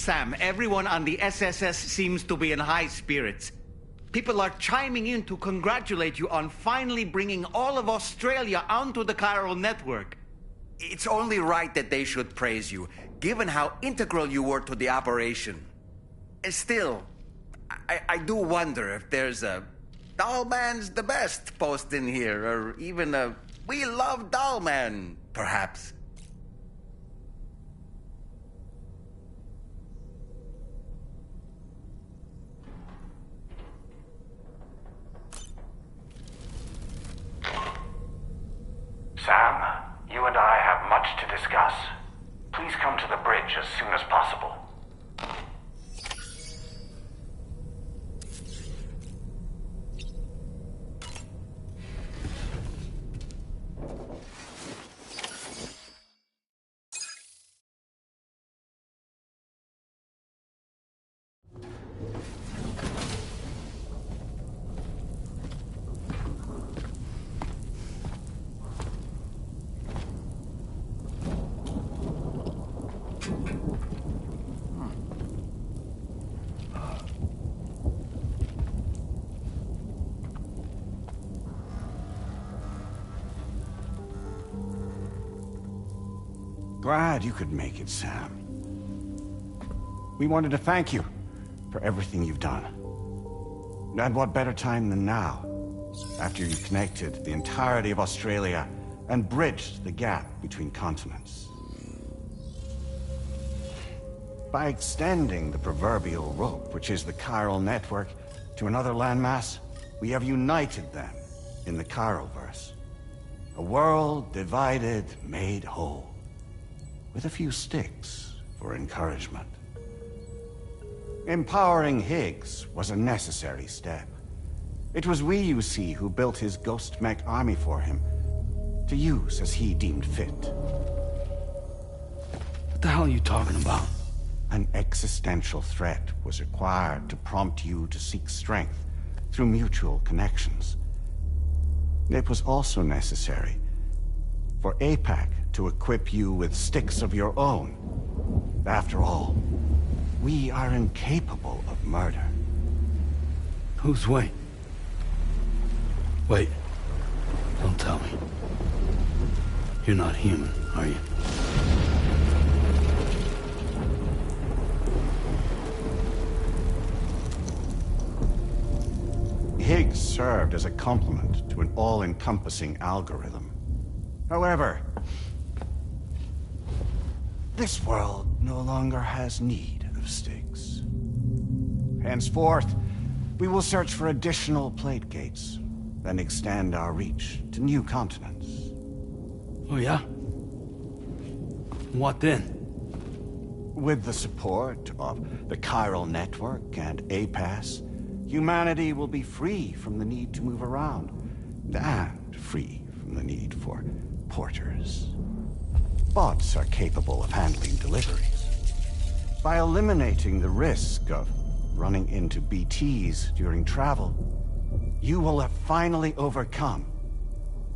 [SPEAKER 2] Sam, everyone on the SSS seems to be in high spirits. People are chiming in to congratulate you on finally bringing all of Australia onto the chiral network. It's only right that they should praise you, given how integral you were to the operation. Still, I do wonder if there's a Dollman's the best post in here, or even a We Love Dollman, perhaps.
[SPEAKER 20] Sam, you and I have much to discuss. Please come to the bridge as soon as possible.
[SPEAKER 9] Glad you could make it, Sam. We wanted to thank you for everything you've done. And what better time than now, after you connected the entirety of Australia and bridged the gap between continents. By extending the proverbial rope, which is the chiral network, to another landmass, we have united them in the Chiroverse. A world divided, made whole. With a few sticks for encouragement. Empowering Higgs was a necessary step. It was we, you see, who built his ghost mech army for him, to use as he deemed fit.
[SPEAKER 5] What the hell are you talking about?
[SPEAKER 9] An existential threat was required to prompt you to seek strength through mutual connections. It was also necessary for APAC to equip you with sticks of your own. After all, we are incapable of murder.
[SPEAKER 5] Who's we? Wait. Don't tell me. You're not human, are you?
[SPEAKER 9] Higgs served as a complement to an all-encompassing algorithm. However, this world no longer has need of sticks. Henceforth, we will search for additional plate gates, and extend our reach to new continents.
[SPEAKER 5] Oh yeah? What then?
[SPEAKER 9] With the support of the chiral network and APAS, humanity will be free from the need to move around, and free from the need for porters. Bots are capable of handling deliveries. By eliminating the risk of running into BTs during travel, you will have finally overcome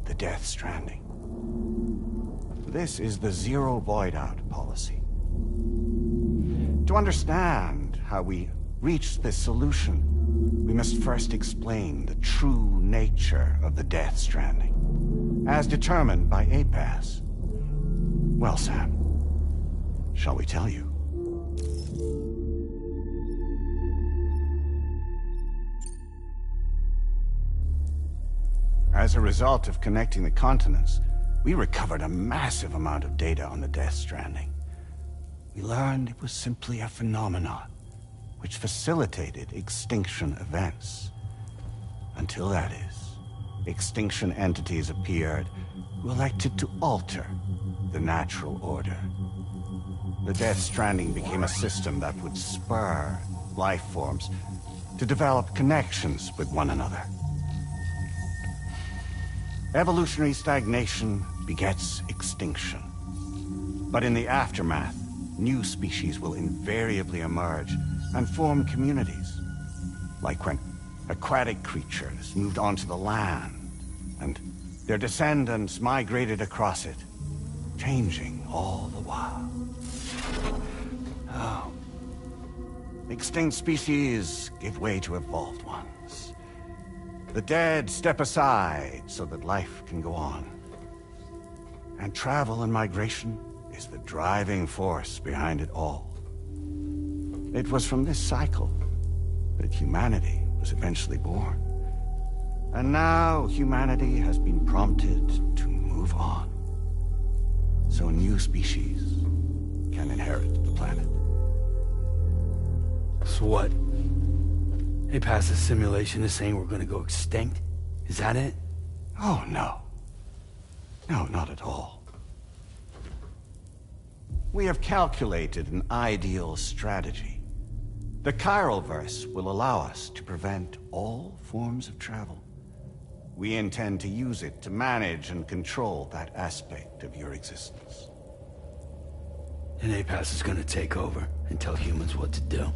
[SPEAKER 9] the Death Stranding. This is the Zero Void Out policy. To understand how we reached this solution, we must first explain the true nature of the Death Stranding, as determined by APAS. Well, Sam, shall we tell you? As a result of connecting the continents, we recovered a massive amount of data on the Death Stranding. We learned it was simply a phenomenon which facilitated extinction events. Until that is, extinction entities appeared who elected to alter the natural order. The Death Stranding became a system that would spur life forms to develop connections with one another. Evolutionary stagnation begets extinction. But in the aftermath, new species will invariably emerge and form communities. Like when aquatic creatures moved onto the land, and their descendants migrated across it, changing all the while. Oh, Extinct species give way to evolved ones. The dead step aside so that life can go on. And travel and migration is the driving force behind it all. It was from this cycle that humanity was eventually born. And now humanity has been prompted to move on. So new species can inherit the planet.
[SPEAKER 5] So what? APAS's simulation is saying we're gonna go extinct? Is that it?
[SPEAKER 9] Oh, no. No, not at all. We have calculated an ideal strategy. The Chiralverse will allow us to prevent all forms of travel. We intend to use it to manage and control that aspect of your existence.
[SPEAKER 5] And APAS is gonna take over and tell humans what to do.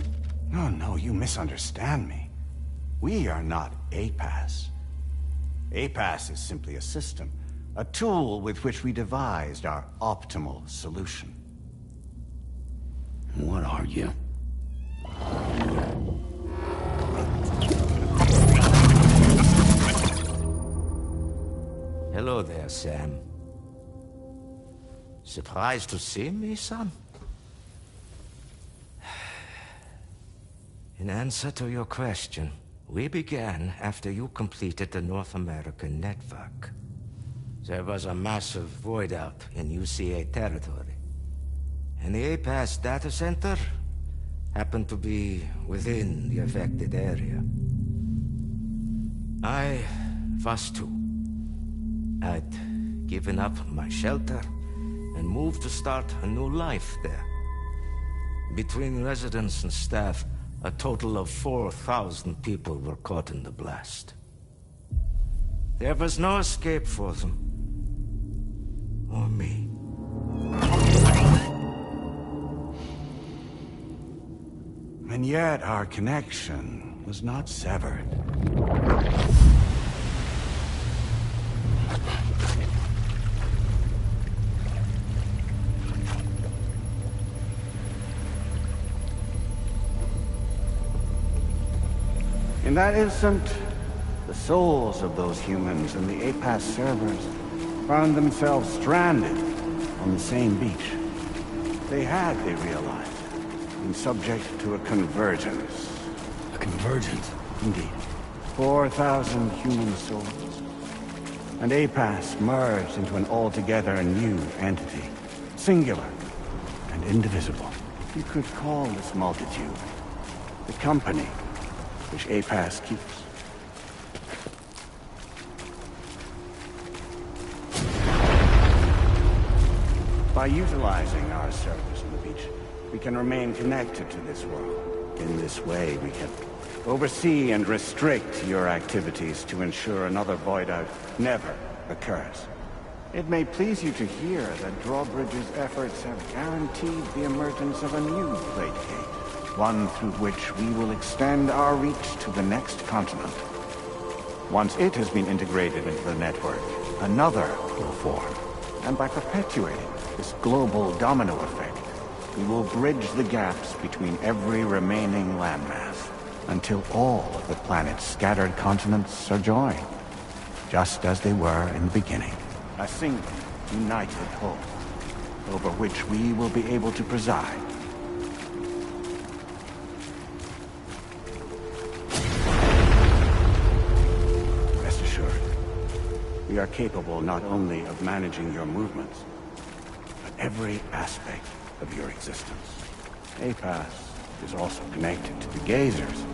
[SPEAKER 9] No, you misunderstand me. We are not APAS. APAS is simply a system, a tool with which we devised our optimal solution.
[SPEAKER 5] What are you?
[SPEAKER 10] Hello there, Sam. Surprised to see me, son? In answer to your question, we began after you completed the North American network. There was a massive void out in UCA territory, and the APAS data center happened to be within the affected area. I was too. I'd given up my shelter and moved to start a new life there. Between residents and staff, a total of 4,000 people were caught in the blast. There was no escape for them. Or me.
[SPEAKER 9] And yet our connection was not severed. In that instant, the souls of those humans and the APAS servers found themselves stranded on the same beach. They realized, been subject to a convergence.
[SPEAKER 5] A convergence?
[SPEAKER 9] Indeed. 4,000 human souls. And APAS merged into an altogether new entity. Singular and indivisible. You could call this multitude the company which APAS keeps. By utilizing our service on the beach, we can remain connected to this world. In this way, we can oversee and restrict your activities to ensure another void out never occurs. It may please you to hear that Drawbridge's efforts have guaranteed the emergence of a new plate gate. One through which we will extend our reach to the next continent. Once it has been integrated into the network, another will form. And by perpetuating this global domino effect, we will bridge the gaps between every remaining landmass, until all of the planet's scattered continents are joined, just as they were in the beginning. A single, united whole, over which we will be able to preside. We are capable not only of managing your movements, but every aspect of your existence. APAS is also connected to the Gazers,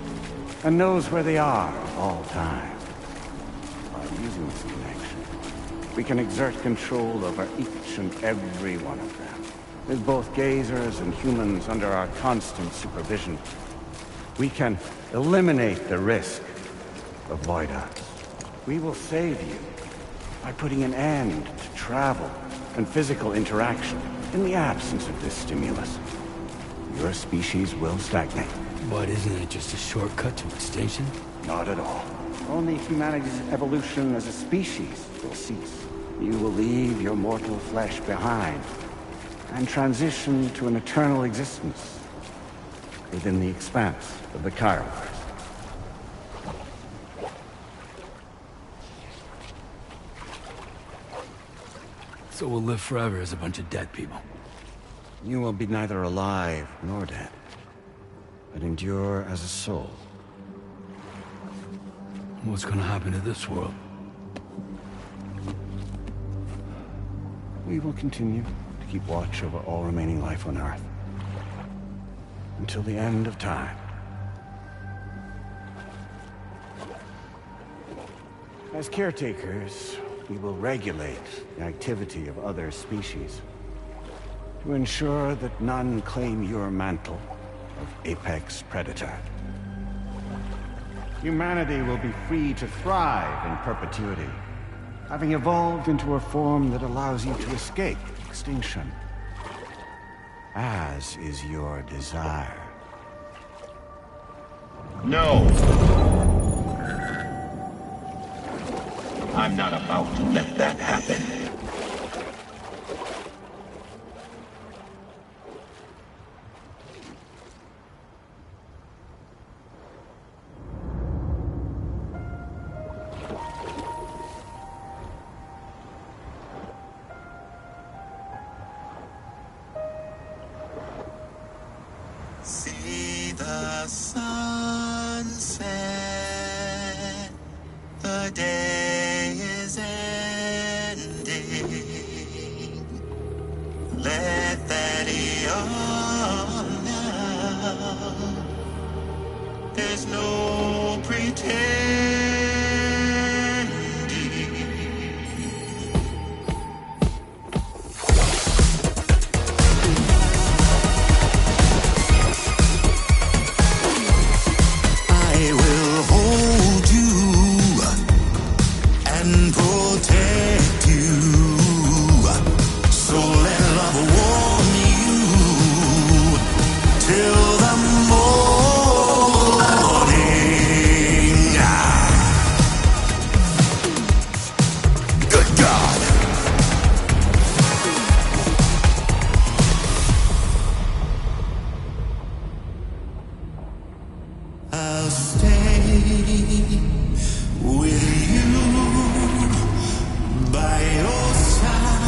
[SPEAKER 9] and knows where they are at all times. By using this connection, we can exert control over each and every one of them. With both Gazers and humans under our constant supervision, we can eliminate the risk of void outs. We will save you by putting an end to travel and physical interaction. In the absence of this stimulus, your species will stagnate.
[SPEAKER 5] But isn't it just a shortcut to extinction?
[SPEAKER 9] Not at all. Only humanity's evolution as a species will cease. You will leave your mortal flesh behind and transition to an eternal existence. within the expanse of the Chiron.
[SPEAKER 5] So we'll live forever as a bunch of dead people.
[SPEAKER 9] You will be neither alive nor dead, but endure as a soul.
[SPEAKER 5] What's gonna happen to this world?
[SPEAKER 9] We will continue to keep watch over all remaining life on Earth. Until the end of time. As caretakers, we will regulate the activity of other species to ensure that none claim your mantle of apex predator. Humanity will be free to thrive in perpetuity, having evolved into a form that allows you to escape extinction, as is your desire.
[SPEAKER 6] No! I'm not about to let that happen.
[SPEAKER 4] See the sunset, the day is ending. Let that yawn now. There's no pretending. I will hold you and protect you. So let love warm you till the morning. Good God. I'll stay with you by your side.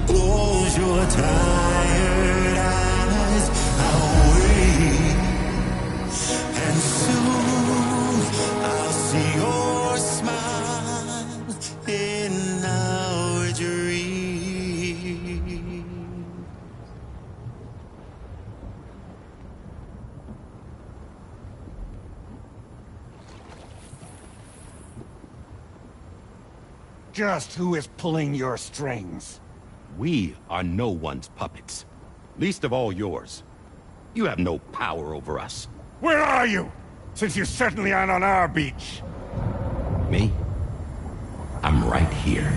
[SPEAKER 4] Close your tired eyes. I'll wait, and soon I'll see your smile in our dream.
[SPEAKER 9] Just who is pulling your strings?
[SPEAKER 11] We are no one's puppets. Least of all yours. You have no power over us.
[SPEAKER 9] Where are you? Since you certainly aren't on our beach.
[SPEAKER 11] Me? I'm right here.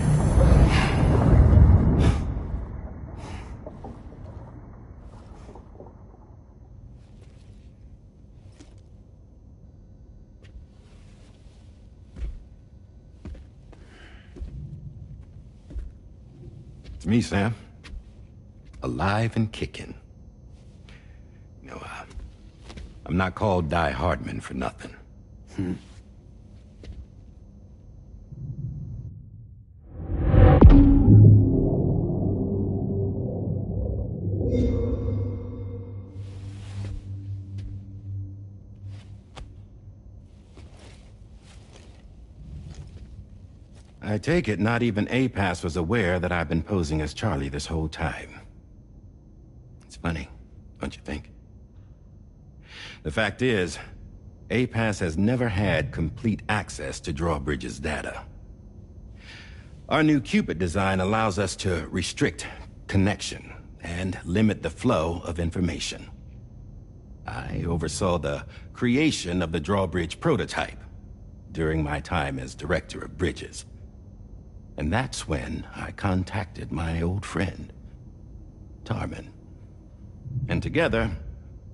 [SPEAKER 11] It's me, Sam. Alive and kicking. You know, I'm not called Die Hardman for nothing. I take it not even APAS was aware that I've been posing as Charlie this whole time. It's funny, don't you think? The fact is, APAS has never had complete access to Drawbridge's data. Our new Cupid design allows us to restrict connection and limit the flow of information. I oversaw the creation of the Drawbridge prototype during my time as Director of Bridges. And that's when I contacted my old friend, Tarman. And together,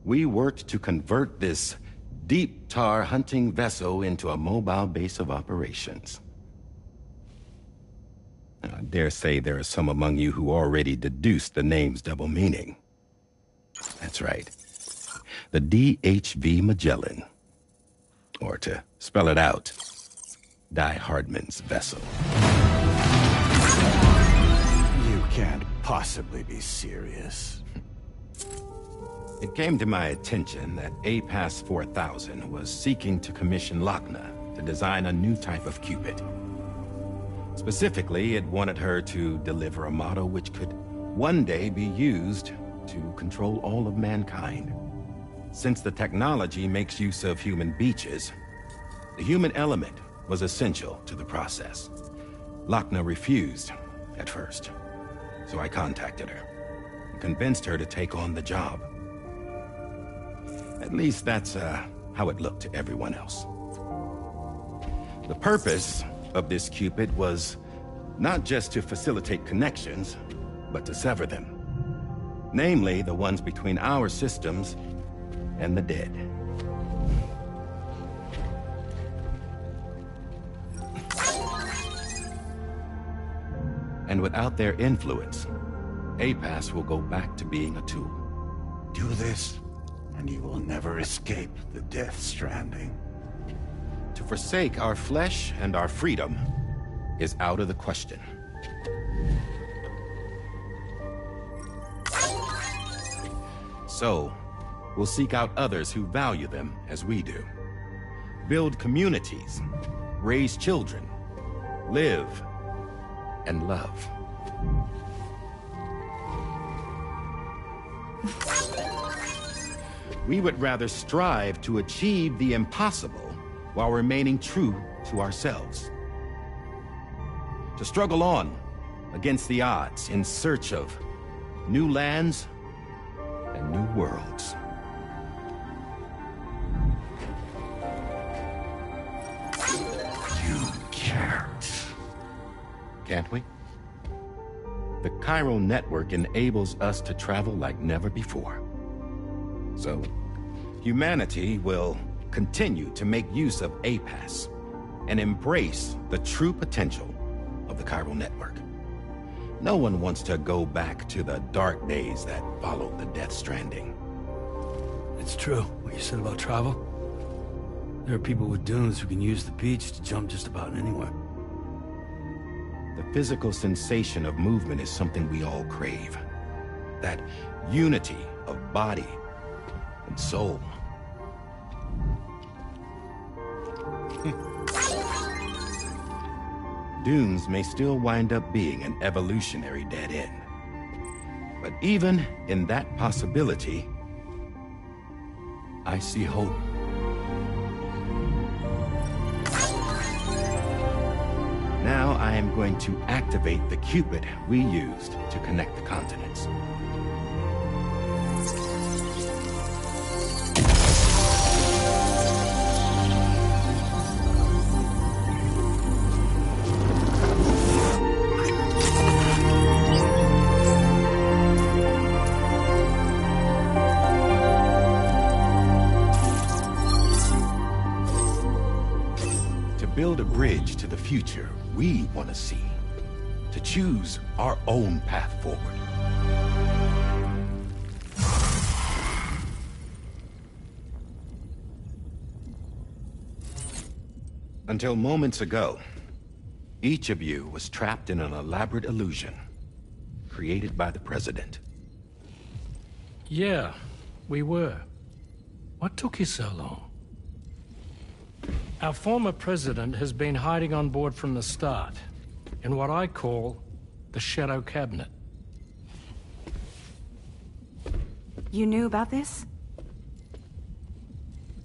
[SPEAKER 11] we worked to convert this deep tar hunting vessel into a mobile base of operations. Now, I dare say there are some among you who already deduced the name's double meaning. That's right. The DHV Magellan. Or to spell it out, Die Hardman's vessel.
[SPEAKER 9] You can't possibly be serious.
[SPEAKER 11] It came to my attention that APAS 4000 was seeking to commission Lochna to design a new type of Cupid. Specifically, it wanted her to deliver a model which could one day be used to control all of mankind. Since the technology makes use of human beaches, the human element was essential to the process. Lochna refused at first, so I contacted her and convinced her to take on the job. At least that's how it looked to everyone else. The purpose of this Cupid was not just to facilitate connections, but to sever them. Namely, the ones between our systems and the dead. And without their influence, APAS will go back to being a tool.
[SPEAKER 9] Do this, and you will never escape the death stranding.
[SPEAKER 11] To forsake our flesh and our freedom is out of the question. So, we'll seek out others who value them as we do. Build communities, raise children, live, and love. We would rather strive to achieve the impossible while remaining true to ourselves. To struggle on against the odds in search of new lands and new worlds.
[SPEAKER 9] You can't.
[SPEAKER 11] Can't we? The chiral network enables us to travel like never before. So, humanity will continue to make use of APAS and embrace the true potential of the chiral network. No one wants to go back to the dark days that followed the Death Stranding.
[SPEAKER 5] It's true, what you said about travel. There are people with dunes who can use the beach to jump just about anywhere.
[SPEAKER 11] The physical sensation of movement is something we all crave. That unity of body and soul. Dunes may still wind up being an evolutionary dead end. But even in that possibility, I see hope. Now I am going to activate the Cupid we used to connect the continents. Build a bridge to the future we want to see, to choose our own path forward. Until moments ago, each of you was trapped in an elaborate illusion created by the President.
[SPEAKER 1] Yeah, we were. What took you so long? Our former president has been hiding on board from the start, in what I call the Shadow Cabinet.
[SPEAKER 17] You knew about this?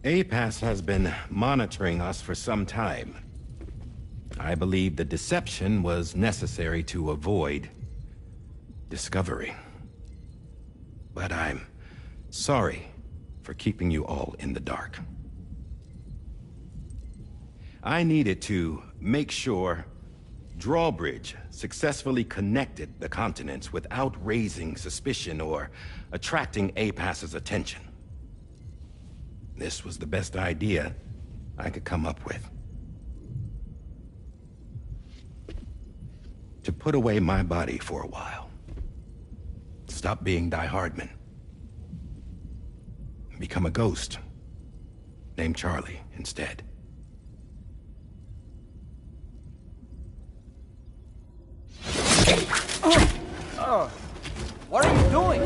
[SPEAKER 11] APAS has been monitoring us for some time. I believe the deception was necessary to avoid discovery. But I'm sorry for keeping you all in the dark. I needed to make sure Drawbridge successfully connected the continents without raising suspicion or attracting APAS's attention. This was the best idea I could come up with. To put away my body for a while. Stop being Die Hardman. become a ghost. Named Charlie instead.
[SPEAKER 12] What are you doing?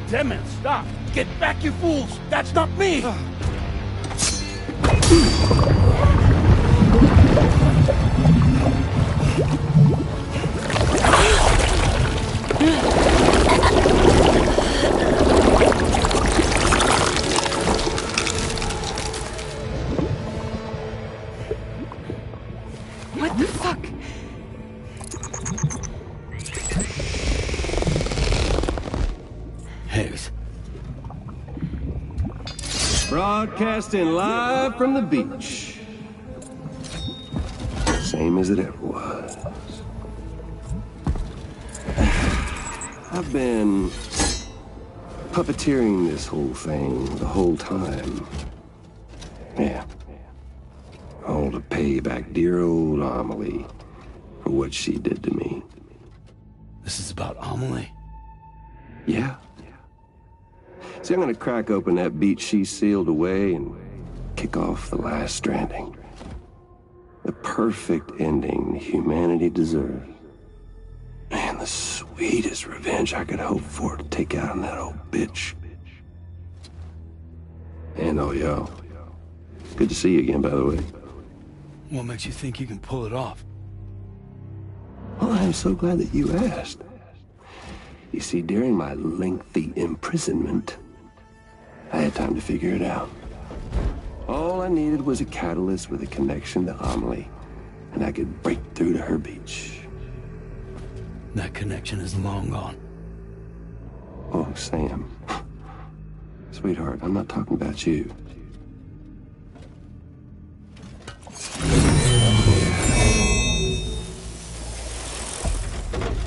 [SPEAKER 5] Damn it, stop! Get back, you fools! That's not me!
[SPEAKER 17] What the fuck?
[SPEAKER 5] Higgs.
[SPEAKER 7] Broadcasting live from the beach. Same as it ever was. I've been puppeteering this whole thing the whole time. Yeah. All to pay back dear old Amelie for what she did to me.
[SPEAKER 5] This is about Amelie?
[SPEAKER 7] Yeah. See, I'm gonna crack open that beach she sealed away and kick off the last Stranding. The perfect ending humanity deserves. Man, the sweetest revenge I could hope for to take out on that old bitch. And all y'all. Good to see you again, by the way.
[SPEAKER 5] What makes you think you can pull it off?
[SPEAKER 7] Well, I'm so glad that you asked. You see, during my lengthy imprisonment, I had time to figure it out. All I needed was a catalyst with a connection to Amelie, and I could break through to her beach.
[SPEAKER 5] That connection is long gone.
[SPEAKER 7] Oh, Sam. Sweetheart, I'm not talking about you.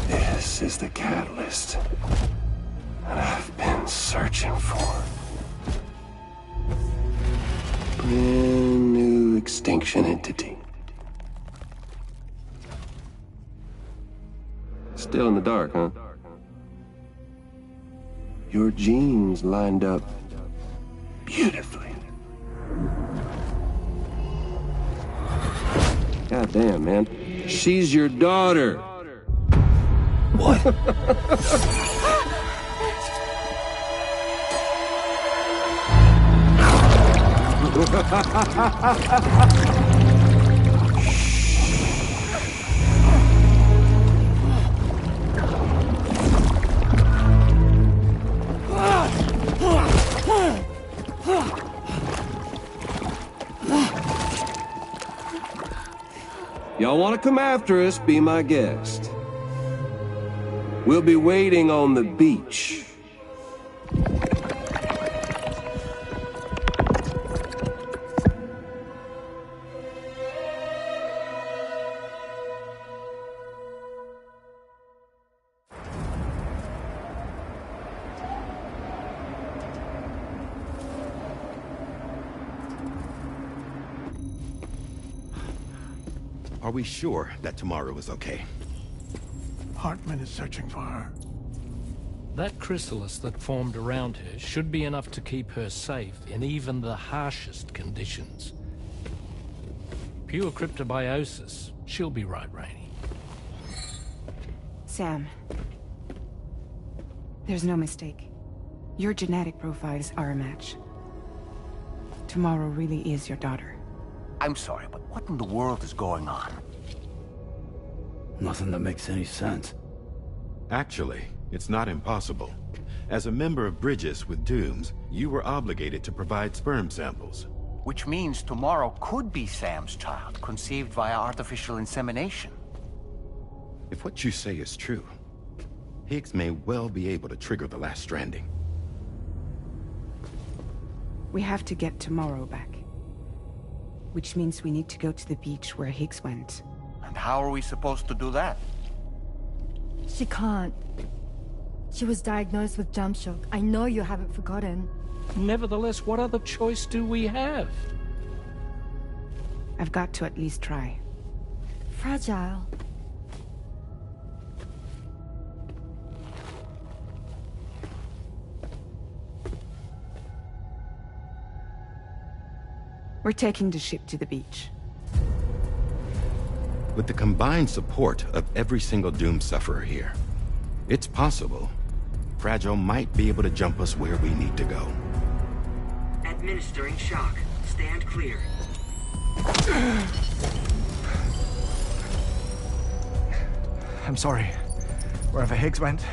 [SPEAKER 7] This is the catalyst that I've been searching for. Brand new extinction entity. Still in the dark, huh? Your genes lined up beautifully. God damn, man. She's your daughter.
[SPEAKER 5] What?
[SPEAKER 7] Y'all want to come after us, be my guest. We'll be waiting on the beach.
[SPEAKER 11] Are we sure that tomorrow is okay?
[SPEAKER 22] Hartman is searching for her.
[SPEAKER 1] That chrysalis that formed around her should be enough to keep her safe in even the harshest conditions. Pure cryptobiosis. She'll be right, Rainey.
[SPEAKER 17] Sam. There's no mistake. Your genetic profiles are a match. Tomorrow really is your daughter.
[SPEAKER 12] I'm sorry, but what in the world is going on?
[SPEAKER 5] Nothing that makes any sense.
[SPEAKER 11] Actually, it's not impossible. As a member of Bridges with Dooms, you were obligated to provide sperm samples.
[SPEAKER 12] Which means tomorrow could be Sam's child, conceived via artificial insemination.
[SPEAKER 11] If what you say is true, Higgs may well be able to trigger the last Stranding.
[SPEAKER 17] We have to get tomorrow back. Which means we need to go to the beach where Higgs went.
[SPEAKER 12] And how are we supposed to do that?
[SPEAKER 16] She can't. She was diagnosed with jump shock. I know you haven't forgotten.
[SPEAKER 1] Nevertheless, what other choice do we have?
[SPEAKER 17] I've got to at least try.
[SPEAKER 16] fragile.
[SPEAKER 17] We're taking the ship to the beach.
[SPEAKER 11] With the combined support of every single Doom sufferer here, it's possible Fragile might be able to jump us where we need to go.
[SPEAKER 13] Administering shock. Stand clear.
[SPEAKER 18] I'm sorry. Wherever Higgs went,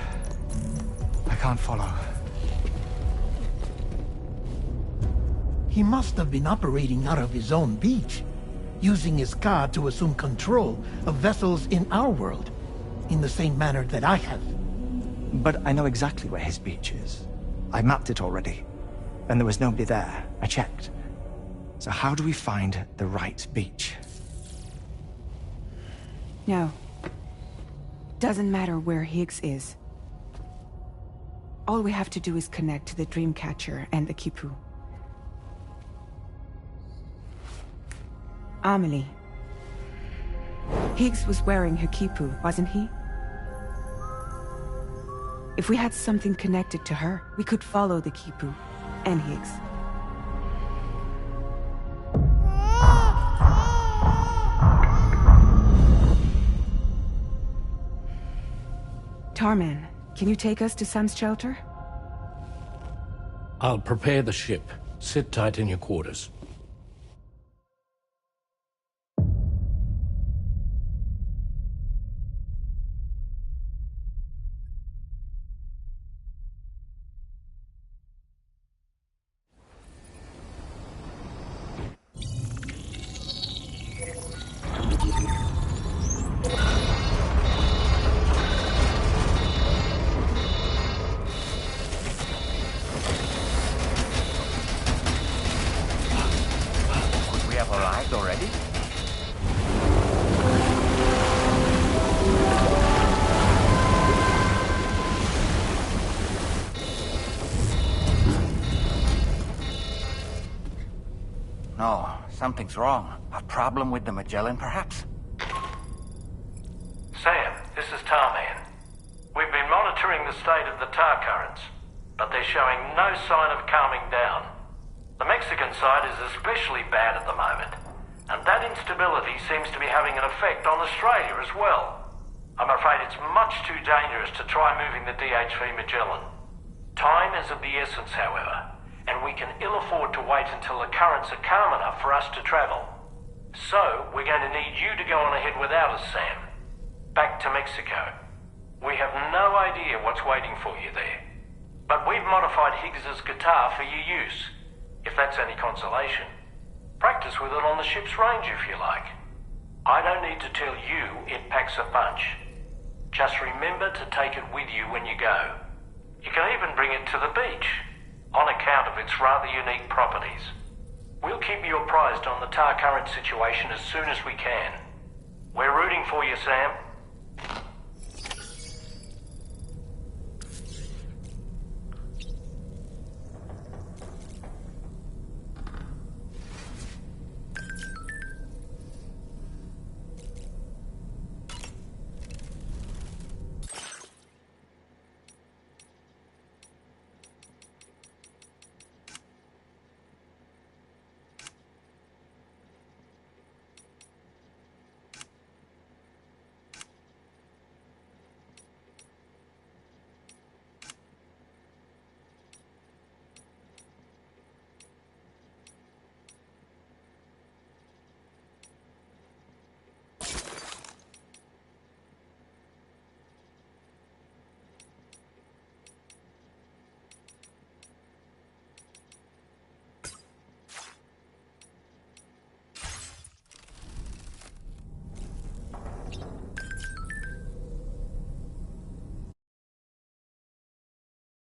[SPEAKER 18] I can't follow.
[SPEAKER 22] He must have been operating out of his own beach, using his car to assume control of vessels in our world, in the same manner that I have.
[SPEAKER 18] But I know exactly where his beach is. I mapped it already, and there was nobody there. I checked. So how do we find the right beach?
[SPEAKER 17] No. Doesn't matter where Higgs is. All we have to do is connect to the Dreamcatcher and the Kipu. Amelie. Higgs was wearing her Kipu, wasn't he? If we had something connected to her, we could follow the Kipu and Higgs. Tarman, can you take us to Sam's shelter?
[SPEAKER 1] I'll prepare the ship. Sit tight in your quarters.
[SPEAKER 12] Arrived already? No, something's wrong. A problem with the Magellan, perhaps?
[SPEAKER 1] Sam, this is Tarman. We've been monitoring the state of the tar currents, but they're showing no sign of calming down. The Mexican side is especially bad at the moment, and that instability seems to be having an effect on Australia as well. I'm afraid it's much too dangerous to try moving the DHV Magellan. Time is of the essence, however, and we can ill afford to wait until the currents are calm enough for us to travel. So, we're going to need you to go on ahead without us, Sam. Back to Mexico. We have no idea what's waiting for you there, but we've modified Higgs's guitar for your use. If that's any consolation. Practice with it on the ship's range if you like. I don't need to tell you it packs a punch. Just remember to take it with you when you go. You can even bring it to the beach, on account of its rather unique properties. We'll keep you apprised on the tar current situation as soon as we can. We're rooting for you, Sam.